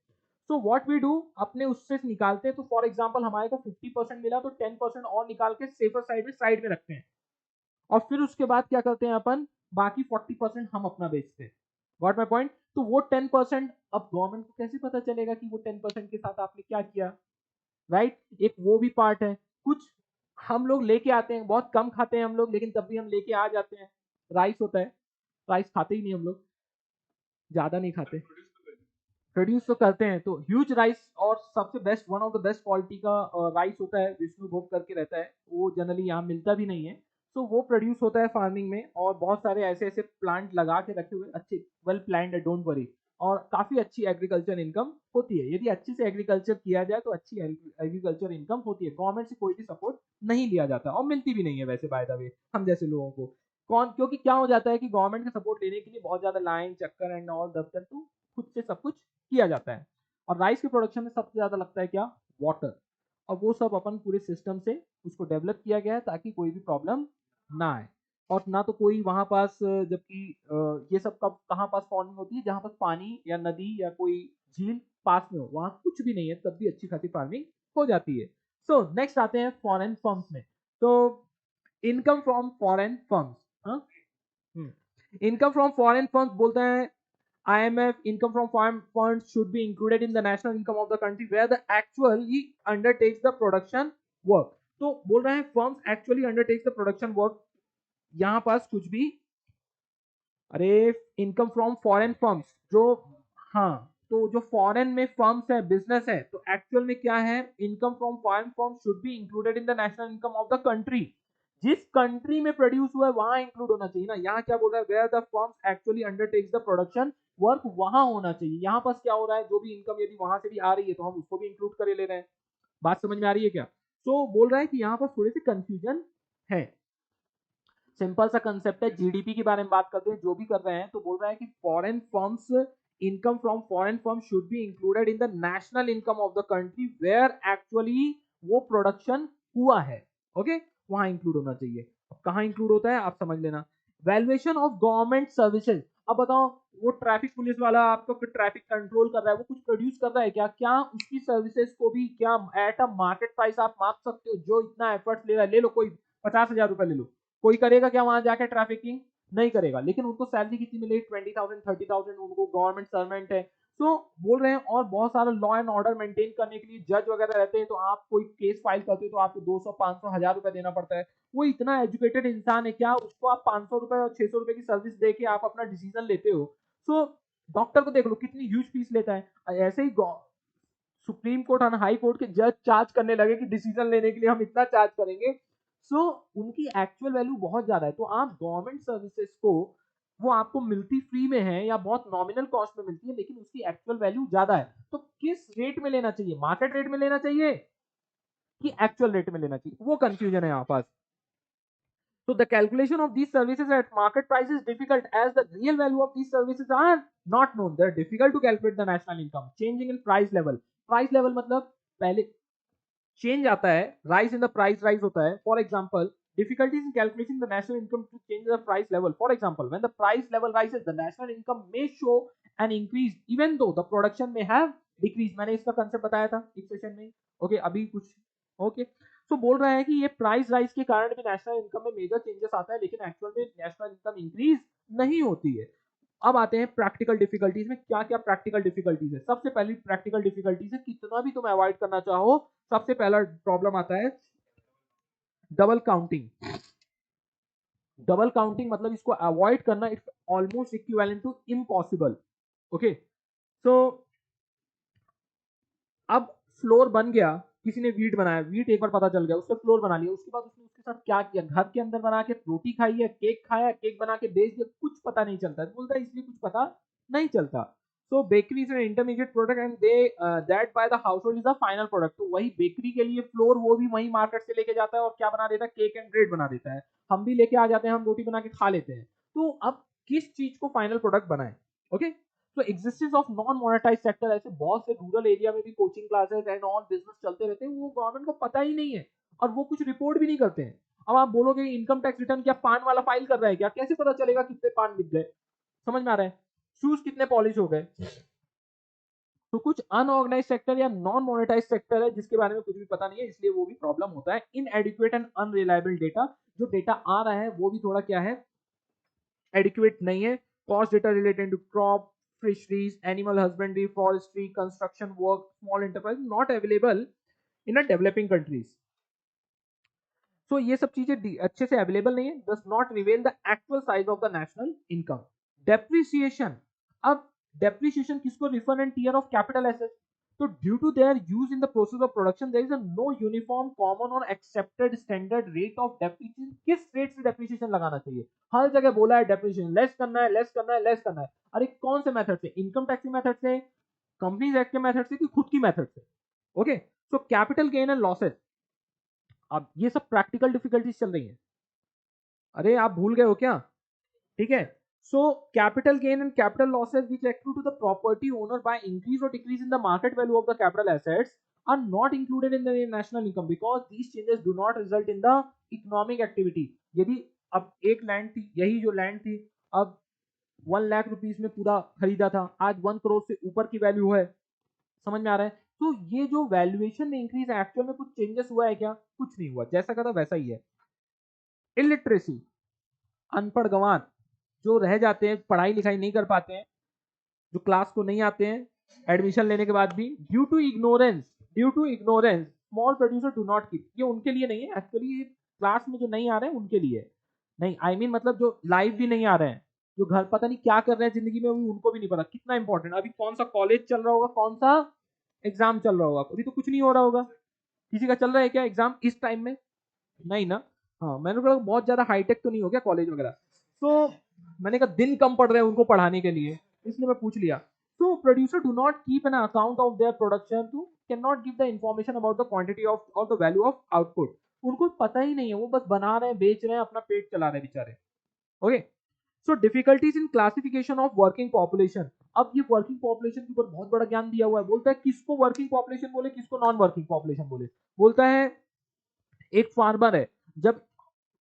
सो व्हाट वी डू, अपने उससे निकालते हैं, तो फॉर एग्जांपल हमारे को 50% मिला, तो 10% और निकाल के सेफर साइड में रखते हैं, और फिर उसके बाद क्या करते हैं अपन, बाकी 40% हम अपना बेचते हैं। Got my point? तो वो 10%, अब गवर्नमेंट को कैसे पता चलेगा कि वो 10% के साथ आपने क्या किया, राइट। एक वो भी पार्ट है। कुछ हम लोग लेके आते हैं, बहुत कम खाते हैं हम लोग, लेकिन तब भी हम लेके आ जाते हैं। राइस होता है, राइस खाते ही नहीं हम लोग, ज्यादा नहीं खाते। प्रोड्यूस तो करते हैं। तो ह्यूज राइस और सबसे best one of the best quality का राइस होता है, विष्णु भोग करके रहता है, वो जनरली यहाँ मिलता भी नहीं है। तो वो प्रोड्यूस होता है फार्मिंग में, और बहुत सारे ऐसे ऐसे प्लांट लगा के रखे हुए अच्छे, वेल प्लान्ड है, डोंट वरी। और काफी अच्छी एग्रीकल्चर इनकम होती है, यदि अच्छे से एग्रीकल्चर किया जाए तो अच्छी एग्रीकल्चर इनकम होती है। गवर्नमेंट से कोई भी सपोर्ट नहीं लिया जाता और मिलती भी नहीं है वैसे, बाय द वे, हम जैसे लोगों को। कौन, क्योंकि क्या हो जाता है कि गवर्नमेंट का सपोर्ट लेने के लिए बहुत ज्यादा लाइन चक्कर एंड ऑल दफ्तर, तो खुद से सब कुछ किया जाता है। और राइस के प्रोडक्शन में सबसे ज्यादा लगता है क्या, वाटर। और वो सब अपन पूरे सिस्टम से उसको डेवलप किया गया है ताकि कोई भी प्रॉब्लम ना आए। और ना तो कोई वहां पास, जबकि ये सब कब कहाँ पास फार्मिंग होती है, जहां पास पानी या नदी या कोई झील पास में हो, वहां कुछ भी नहीं है तब भी अच्छी खासी फार्मिंग हो जाती है। सो नेक्स्ट आते हैं फॉरेन फर्म्स में। तो इनकम फ्रॉम फॉरेन फर्म्स, हाँ, इनकम फ्रॉम फॉरेन फर्म्स बोलते हैं IMF, income from foreign funds should be included in the national income of the country where the actually undertakes the production work। तो बोल रहे हैं firms actually undertakes the production work, यहां पास कुछ भी, अरे इनकम फ्रॉम फॉरेन फर्म्स जो, हाँ, तो जो फॉरेन में फर्म्स है, बिजनेस है, तो एक्चुअल में क्या है, income from foreign firms should be included in the national income of the country. जिस कंट्री में प्रोड्यूस हुआ है वहां इंक्लूड होना चाहिए ना। यहाँ क्या बोल रहा है, where the firms actually undertakes the production work, वहां होना चाहिए। यहाँ पास क्या हो रहा है, जो भी इनकम यदि वहां से भी आ रही है तो हम उसको भी इंक्लूड करे ले रहे हैं। बात समझ में आ रही है क्या? तो बोल रहा है कि यहाँ पर थोड़ी सी कंफ्यूजन है। सिंपल सा कंसेप्ट है, जीडीपी के बारे में बात करते हैं जो भी कर रहे हैं, तो बोल रहा है कि foreign firms, income from foreign firm should be included in the national income of the country where actually वो प्रोडक्शन हुआ है। ओके, वहां इंक्लूड होना चाहिए। अब कहाँ इंक्लूड होता है आप समझ लेना। वैल्यूएशन ऑफ गवर्नमेंट सर्विसेज, अब बताओ, वो ट्रैफिक पुलिस वाला आपको ट्रैफिक कंट्रोल कर रहा है, वो कुछ प्रोड्यूस कर रहा है क्या? क्या उसकी सर्विसेज को भी क्या एट अ मार्केट प्राइस आप माप सकते हो? जो इतना एफर्ट ले रहा है, ले लो कोई 50,000 रुपए ले लो, कोई करेगा क्या वहां जाके ट्रैफिकिंग? नहीं करेगा। लेकिन उनको सैलरी कितनी मिलेगी, 20,000 30,000, उनको गवर्नमेंट सर्वेंट है। तो बोल रहे हैं, और बहुत सारा लॉ एंड ऑर्डर मेंटेन करने के लिए जज वगैरह रहते हैं, तो आप कोई केस फाइल करते हो तो आपको 200 500 1000 रुपए देना पड़ता है। वो इतना एजुकेटेड इंसान है, क्या उसको आप 500 रुपए और 600 रुपए की सर्विस दे के आप अपना डिसीजन लेते हो? सो डॉक्टर को देख लो कितनी ह्यूज फीस लेता है। ऐसे ही सुप्रीम कोर्ट और हाई कोर्ट के जज चार्ज करने लगे कि डिसीजन लेने के लिए हम इतना चार्ज करेंगे। सो उनकी एक्चुअल वैल्यू बहुत ज्यादा है। तो आप गवर्नमेंट सर्विसेज को, वो आपको मिलती फ्री में है या बहुत नॉमिनल कॉस्ट में मिलती है, लेकिन उसकी एक्चुअल वैल्यू ज्यादा है। तो किस रेट में लेना चाहिए, मार्केट रेट में लेना चाहिए कि एक्चुअल रेट में लेना चाहिए, वो कंफ्यूजन है यहाँ पास। So the calculation of these services at market price is difficult as the real value of these services are not known. They are difficult to calculate the national income. Changing in price level. Price level मतलब पहले change आता है, rise in the price rise होता है. For example, difficulties in calculating the national income to change the price level. For example, when the price level rises, the national income may show an increase even though the production may have decreased. मैंने इसका concept बताया था इस session में. Okay, अभी कुछ okay. तो बोल रहा है कि ये प्राइस राइज के कारण भी नेशनल इनकम में मेजर चेंजेस आता है, लेकिन एक्चुअल में नेशनल इनकम इंक्रीज नहीं होती है। अब आते हैं प्रैक्टिकल डिफिकल्टीज में। क्या क्या प्रैक्टिकल डिफिकल्टीज है? सबसे पहली प्रैक्टिकल डिफिकल्टीज है, कितना भी तुम अवॉइड करना चाहो, सबसे पहला प्रॉब्लम आता है डबल काउंटिंग। डबल काउंटिंग मतलब इसको अवॉइड करना, it's almost equivalent to impossible. Okay, so अब फ्लोर बन गया, किसी ने वीट बनाया, वीट एक बार पता चल गया, उससे फ्लोर बना लिया, उसके बाद उसने उसके साथ क्या किया, घर के अंदर बना के रोटी खाई है, केक खाया, केक बना के बेच दिया, कुछ पता नहीं चलता है। बोलता है इसलिए कुछ पता नहीं चलता। So bakery is an intermediate product and they that buy the household is the final product. तो वही बेकरी के लिए फ्लोर वो भी वही मार्केट से लेके जाता है और क्या बना देता है, केक एंड ब्रेड बना देता है। हम भी लेके आ जाते हैं, हम रोटी बना के खा लेते हैं। तो अब किस चीज को फाइनल प्रोडक्ट बनाए? ओके, तो existence of non monetize sector, ऐसे बहुत से रूरल एरिया में भी coaching classes and all business चलते रहते हैं, वो गवर्नमेंट को पता ही नहीं है और वो कुछ रिपोर्ट भी नहीं करते हैं। अब आप बोलोगे इनकम टैक्स रिटर्न क्या पान वाला फाइल कर रहा है क्या? कैसे पता चलेगा कितने पान बिक गए? समझ में आ रहा है? शूज कितने पॉलिश हो गए? तो कुछ अनऑर्गेनाइज सेक्टर या नॉन मोनेटाइज सेक्टर है जिसके बारे में कुछ भी पता नहीं है, इसलिए वो भी प्रॉब्लम होता है। इनएडिक्वेट एंड अनरिलायबल डेटा, जो डेटा आ रहा है वो भी थोड़ा क्या है, एडिक्वेट नहीं है। Cost data related to crop, fisheries, animal husbandry, forestry, construction work, small enterprise not available in a developing countries. So ये सब चीजें अच्छे से अवेलेबल नहीं है, does not reveal the actual size of the national income. Depreciation, अब depreciation किसको refer and tear of capital asset. तो due to their use in the process of production there is a no uniform common और accepted standard rate of depreciation. किस rate से depreciation लगाना चाहिए, हर जगह बोला है डेप्रिसिएशन लेस करना है, लेस करना है, लेस करना है। अरे कौन से मेथड से, इनकम टैक्स के मेथड से, कंपनीज एक्ट के मेथड से, कि खुद की मेथड से। Okay, so capital gain and losses, अब ये सब प्रैक्टिकल डिफिकल्टीज चल रही है। अरे आप भूल गए हो क्या, ठीक है। So capital gain and capital losses which accrue to the property owner by increase और decrease in the market value of the capital assets are not included in the national income because these changes do not result in the economic activity. यदि अब एक land थी, यही जो land थी, अब 1 lakh rupees में पूरा खरीदा था, आज 1 करोड़ से ऊपर की वैल्यू है, समझ में आ रहा है। तो ये जो वैल्यूएशन में इंक्रीज है, एक्चुअल में कुछ चेंजेस हुआ है क्या, कुछ नहीं हुआ, जैसा का था वैसा ही है। इलिटरेसी, अनपढ़ गंवार जो रह जाते हैं, पढ़ाई लिखाई नहीं कर पाते हैं, जो क्लास को नहीं आते हैं एडमिशन लेने के बाद भी, due to ignorance small producer do not keep. ये उनके लिए नहीं है एक्चुअली, क्लास में जो नहीं आ रहे हैं उनके लिए है। नहीं आई मीन मतलब जो लाइव भी नहीं आ रहे हैं, जो घर पता नहीं क्या कर रहे हैं जिंदगी में, उनको भी नहीं पता कितना इंपॉर्टेंट, अभी कौन सा कॉलेज चल रहा होगा, कौन सा एग्जाम चल रहा होगा, अभी तो कुछ नहीं हो रहा होगा। किसी का चल रहा है क्या एग्जाम इस टाइम में, नहीं ना। हाँ मैंने कहा बहुत ज्यादा हाईटेक तो नहीं हो गया कॉलेज वगैरह, तो मैंने कहा दिन कम पड़ रहे हैं उनको पढ़ाने के लिए, इसलिए मैं पूछ लिया। तो producer do not keep an account of their production, to can not give the information about the quantity of और द वैल्यू ऑफ आउटपुट। उनको पता ही नहीं है, वो बस बना रहे हैं, बेच रहे हैं, अपना पेट चला रहे हैं बेचारे। Okay, so difficulties in classification of working population. अब ये वर्किंग पॉपुलेशन के ऊपर बहुत बड़ा ज्ञान दिया हुआ है, बोलता है किसको वर्किंग पॉपुलेशन बोले, किसको नॉन वर्किंग पॉपुलेशन बोले। बोलता है एक फार्मर है, जब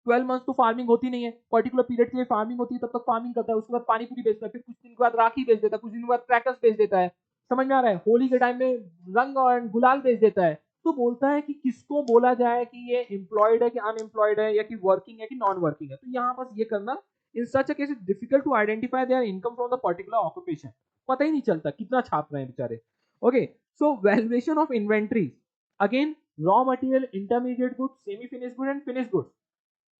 12 मंथ तो फार्मिंग होती नहीं है, पर्टिकुलर पीरियड के लिए फार्मिंग होती है, तब तक फार्मिंग करता है, उसके बाद पानी पूरी बेचता है, फिर कुछ दिन के बाद राखी बेच देता है, कुछ दिन के बाद क्रैकर्स बेच देता है, समझ में आ रहा है, होली के टाइम में रंग और गुलाल बेच देता है। तो बोलता है कि किसको बोला जाए कि ये एम्प्लॉयड है कि अनएम्प्लॉयड है, या कि वर्किंग है कि नॉन वर्किंग है। तो यहाँ बस ये करना, in such a case it's difficult to identify their income from the particular occupation. पता ही नहीं चलता कितना छाप रहे हैं बेचारे। Okay, so valuation of inventory, again raw material, intermediate goods, semi finish good and finish goods.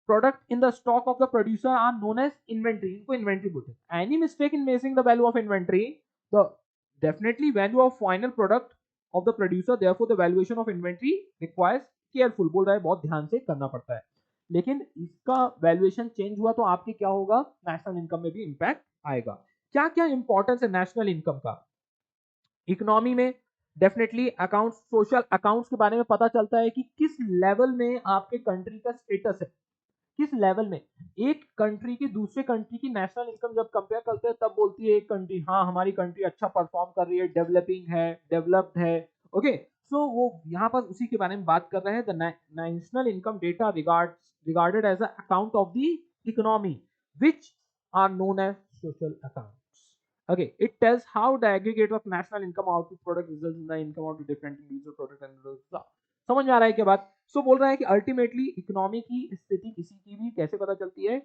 Product in the stock of the producer are known as inventory. इनको inventory बोलते हैं। Any mistake in measuring the value of inventory, the definitely value of final product of the producer, therefore the valuation of inventory requires careful, बोल रहा है बहुत ध्यान से करना पड़ता है। लेकिन इसका वैल्यूएशन चेंज हुआ तो आपके क्या होगा, नेशनल इनकम में भी इंपैक्ट आएगा। क्या क्या इंपॉर्टेंस है नेशनल इनकम का इकोनॉमी में, डेफिनेटली अकाउंट्स, सोशल अकाउंट्स के बारे में पता चलता है कि किस लेवल में आपके कंट्री का स्टेटस है, किस लेवल में। एक कंट्री की दूसरे कंट्री की नेशनल इनकम जब कंपेयर करते हैं तब बोलती है एक कंट्री, हाँ हमारी कंट्री अच्छा परफॉर्म कर रही है, डेवलपिंग है, डेवलप्ड है। ओके, सो वो यहाँ पर उसी के बारे में बात कर रहे हैं। The national income data regarded as account of the economy which are known as social accounts. Okay, it tells how the aggregate of national income output product results in the income of the different individual product and समझ में आ रहा है क्या बात। सो बोल रहा है कि अल्टीमेटली इकोनॉमी की स्थिति किसी की भी कैसे पता चलती है,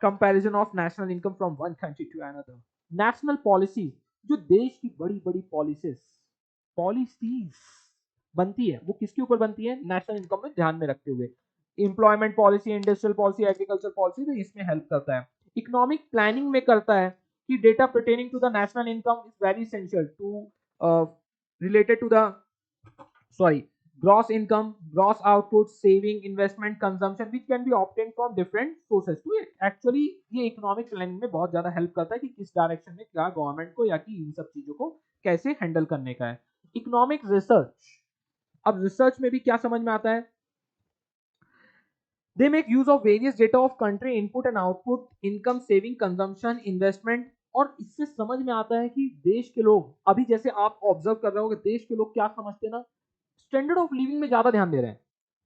comparison of national income from one country to another. National policy, जो देश की बड़ी बड़ी पॉलिसीज बनती है वो किसके ऊपर बनती है, नेशनल इनकम में ध्यान में रखते हुए। Employment policy, industrial policy, agriculture policy, तो इसमें हेल्प करता है। इकोनॉमिक प्लानिंग में करता है कि data pertaining to the national income is very essential to related to the gross income, gross output, saving, investment, consumption which can be obtained from different sources। तो actually ये economic planning में बहुत ज्यादा help करता है कि किस direction में क्या गवर्नमेंट को या कि इन सब चीजों को कैसे हैंडल करने का है। इकोनॉमिक रिसर्च, अब रिसर्च में भी क्या समझ में आता है, they make use of various data of country input and output, income, saving, consumption, investment। और इससे समझ में आता है कि देश के लोग, अभी जैसे आप ऑब्जर्व कर रहे हो कि देश के लोग क्या समझते हैं ना, स्टैंडर्ड ऑफ लिविंग में ज्यादा ध्यान दे रहे हैं।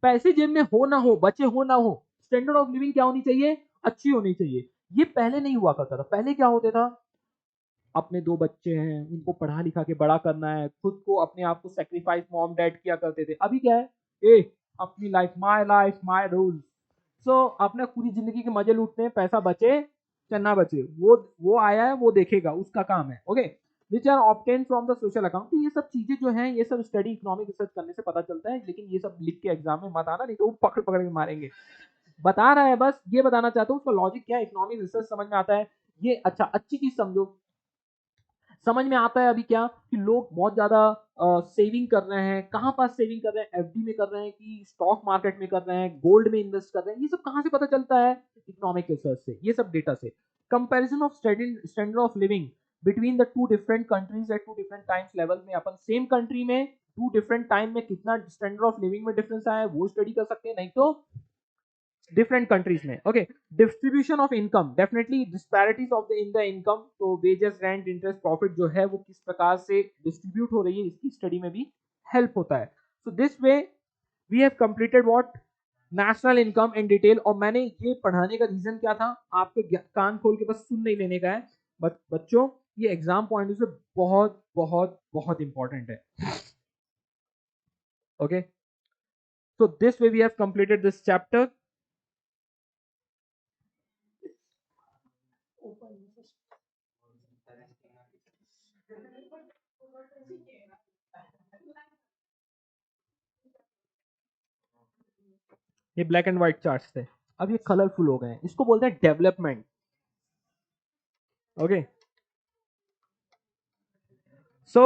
पैसे जेब में हो ना हो, बचे हो ना हो, स्टैंडर्ड ऑफ लिविंग क्या होनी चाहिए, अच्छी होनी चाहिए। ये पहले नहीं हुआ करता था। पहले क्या होता था, अपने 2 बच्चे हैं, उनको पढ़ा लिखा के बड़ा करना है, खुद को अपने आप को सेक्रीफाइस मॉम डैड किया करते थे। अभी क्या है, ए अपनी लाइफ माय रूल्स। सो अपने पूरी जिंदगी के मजे लूटते हैं, पैसा बचे चन्ना बचे, वो आया है वो देखेगा, उसका काम है। Okay, which are obtain from the social account. तो ये सब चीजें जो हैं ये सब स्टडी इकोनॉमिक रिसर्च करने से पता चलता है। लेकिन ये सब लिख के एग्जाम में मत आना, नहीं तो वो पकड़ पकड़ के मारेंगे। बता रहा है, बस ये बताना चाहता हूँ उसका लॉजिक क्या है, इकोनॉमिक रिसर्च समझ में आता है ये। अच्छा, अच्छी चीज समझो, समझ में आता है अभी क्या कि लोग बहुत ज्यादा सेविंग कर रहे हैं, कहाँ पास सेविंग कर रहे हैं, एफडी में कर रहे हैं कि स्टॉक मार्केट में कर रहे हैं, गोल्ड में इन्वेस्ट कर रहे हैं, ये सब कहाँ से पता चलता है? इकोनॉमिक रिसर्च से, ये सब डेटा से। Comparison of standard of living between the two different countries at two different times level में, अपन सेम कंट्री में टू डिफरेंट टाइम में कितना स्टैंडर्ड ऑफ लिविंग में डिफरेंस आया है वो स्टडी कर सकते हैं, नहीं तो डिफरेंट कंट्रीज में। Okay, distribution of income, definitely disparities of the in the income, तो वेजेस, रेंट, इंटरेस्ट, प्रॉफिट जो है वो किस प्रकार से डिस्ट्रीब्यूट हो रही है, इसकी स्टडी में भी हेल्प होता है। So this way we have completed what national income in detail. और मैंने ये पढ़ाने का रीजन क्या था, आपके कान खोल के बस सुन नहीं लेने का है, बच्चों ये एग्जाम पॉइंट से बहुत बहुत बहुत इंपॉर्टेंट है। Okay, so this way we have completed this chapter. ये ब्लैक एंड व्हाइट चार्ट्स थे, अब ये कलरफुल हो गए हैं, इसको बोलते हैं डेवलपमेंट। ओके, सो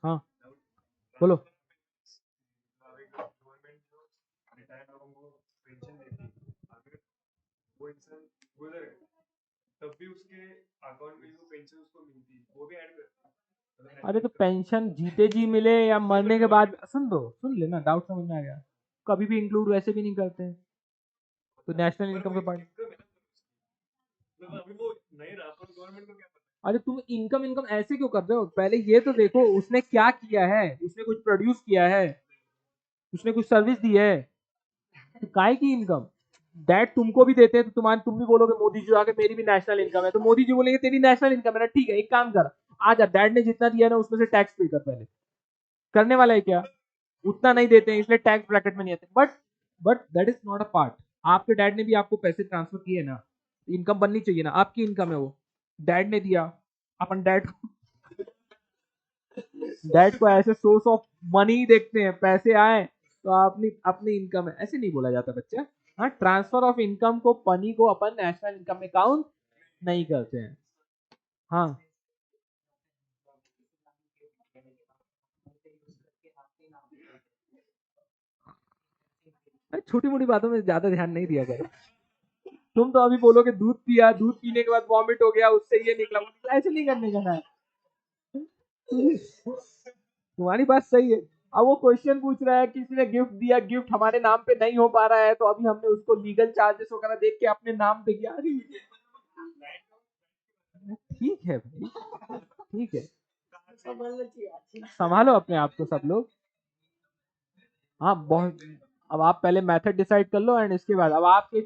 हाँ बोलो। तब भी उसके अकाउंट में जो पेंशन उसको मिलती है वो भी ऐड कर। अरे तो पेंशन जीते जी मिले या मरने के बाद, सुन लेना, डाउट समझ में आ गया, कभी भी इंक्लूड वैसे भी नहीं करते हैं, तो नेशनल इनकम के पार्ट। अरे तुम इनकम इनकम ऐसे क्यों कर रहे हो, पहले ये तो देखो उसने क्या किया है, उसने कुछ प्रोड्यूस किया है, उसने कुछ सर्विस दी है, तो काय की इनकम? डैड तुमको भी देते हैं तो तुम भी बोलोगे मोदी जी आके मेरी भी नेशनल इनकम है, तो मोदी जी बोलेंगे तेरी नेशनल इनकम है ना, ठीक है एक काम कर, आज डैड ने जितना दिया ना उसमें से टैक्स पे कर, पहले करने वाला है क्या? उतना नहीं देते हैं इसलिए टैक्स ब्रैकेट में नहीं आते, but that is not a part. आपके डैड ने भी आपको पैसे ट्रांसफर किए ना, इनकम बननी चाहिए ना, आपकी इनकम है वो, डैड ने दिया, अपन डैड को ऐसे सोर्स ऑफ मनी देखते हैं, पैसे आए तो अपनी अपनी इनकम है, ऐसे नहीं बोला जाता बच्चा। हाँ, ट्रांसफर ऑफ इनकम को, मनी को अपन नेशनल इनकम में काउंट नहीं करते हैं। हाँ, छोटी मोटी बातों में ज्यादा ध्यान नहीं दिया करो। तुम तो अभी बोलोगे दूध पिया, दूध पीने के बाद वॉमिट हो गया, उससे ये निकला, ऐसे नहीं करने का है। तुम्हारी बात सही है। अब वो क्वेश्चन पूछ रहा है किसी ने गिफ्ट दिया, गिफ्ट हमारे नाम पे नहीं हो पा रहा है, तो अभी हमने उसको लीगल चार्जेस वगैरह देख के अपने नाम पे किया। अरे ठीक है भाई, ठीक है, संभालो अपने आप को सब लोग। हाँ बहुत। अब आप पहले मेथड डिसाइड कर लो, एंड इसके बाद अब आपके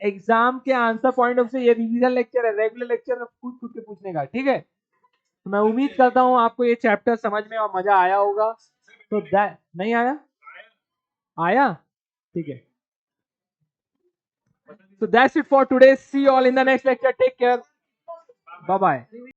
एग्जाम के आंसर पॉइंट ऑफ से ये रिवीजन लेक्चर है, रेगुलर लेक्चर है खुद खुद के पूछने का, ठीक है? तो मैं उम्मीद करता हूँ आपको ये चैप्टर समझ में और मजा आया होगा। तो नहीं आया? आया, ठीक है। So that's it for today. See you all in the next lecture. Take care. Bye bye.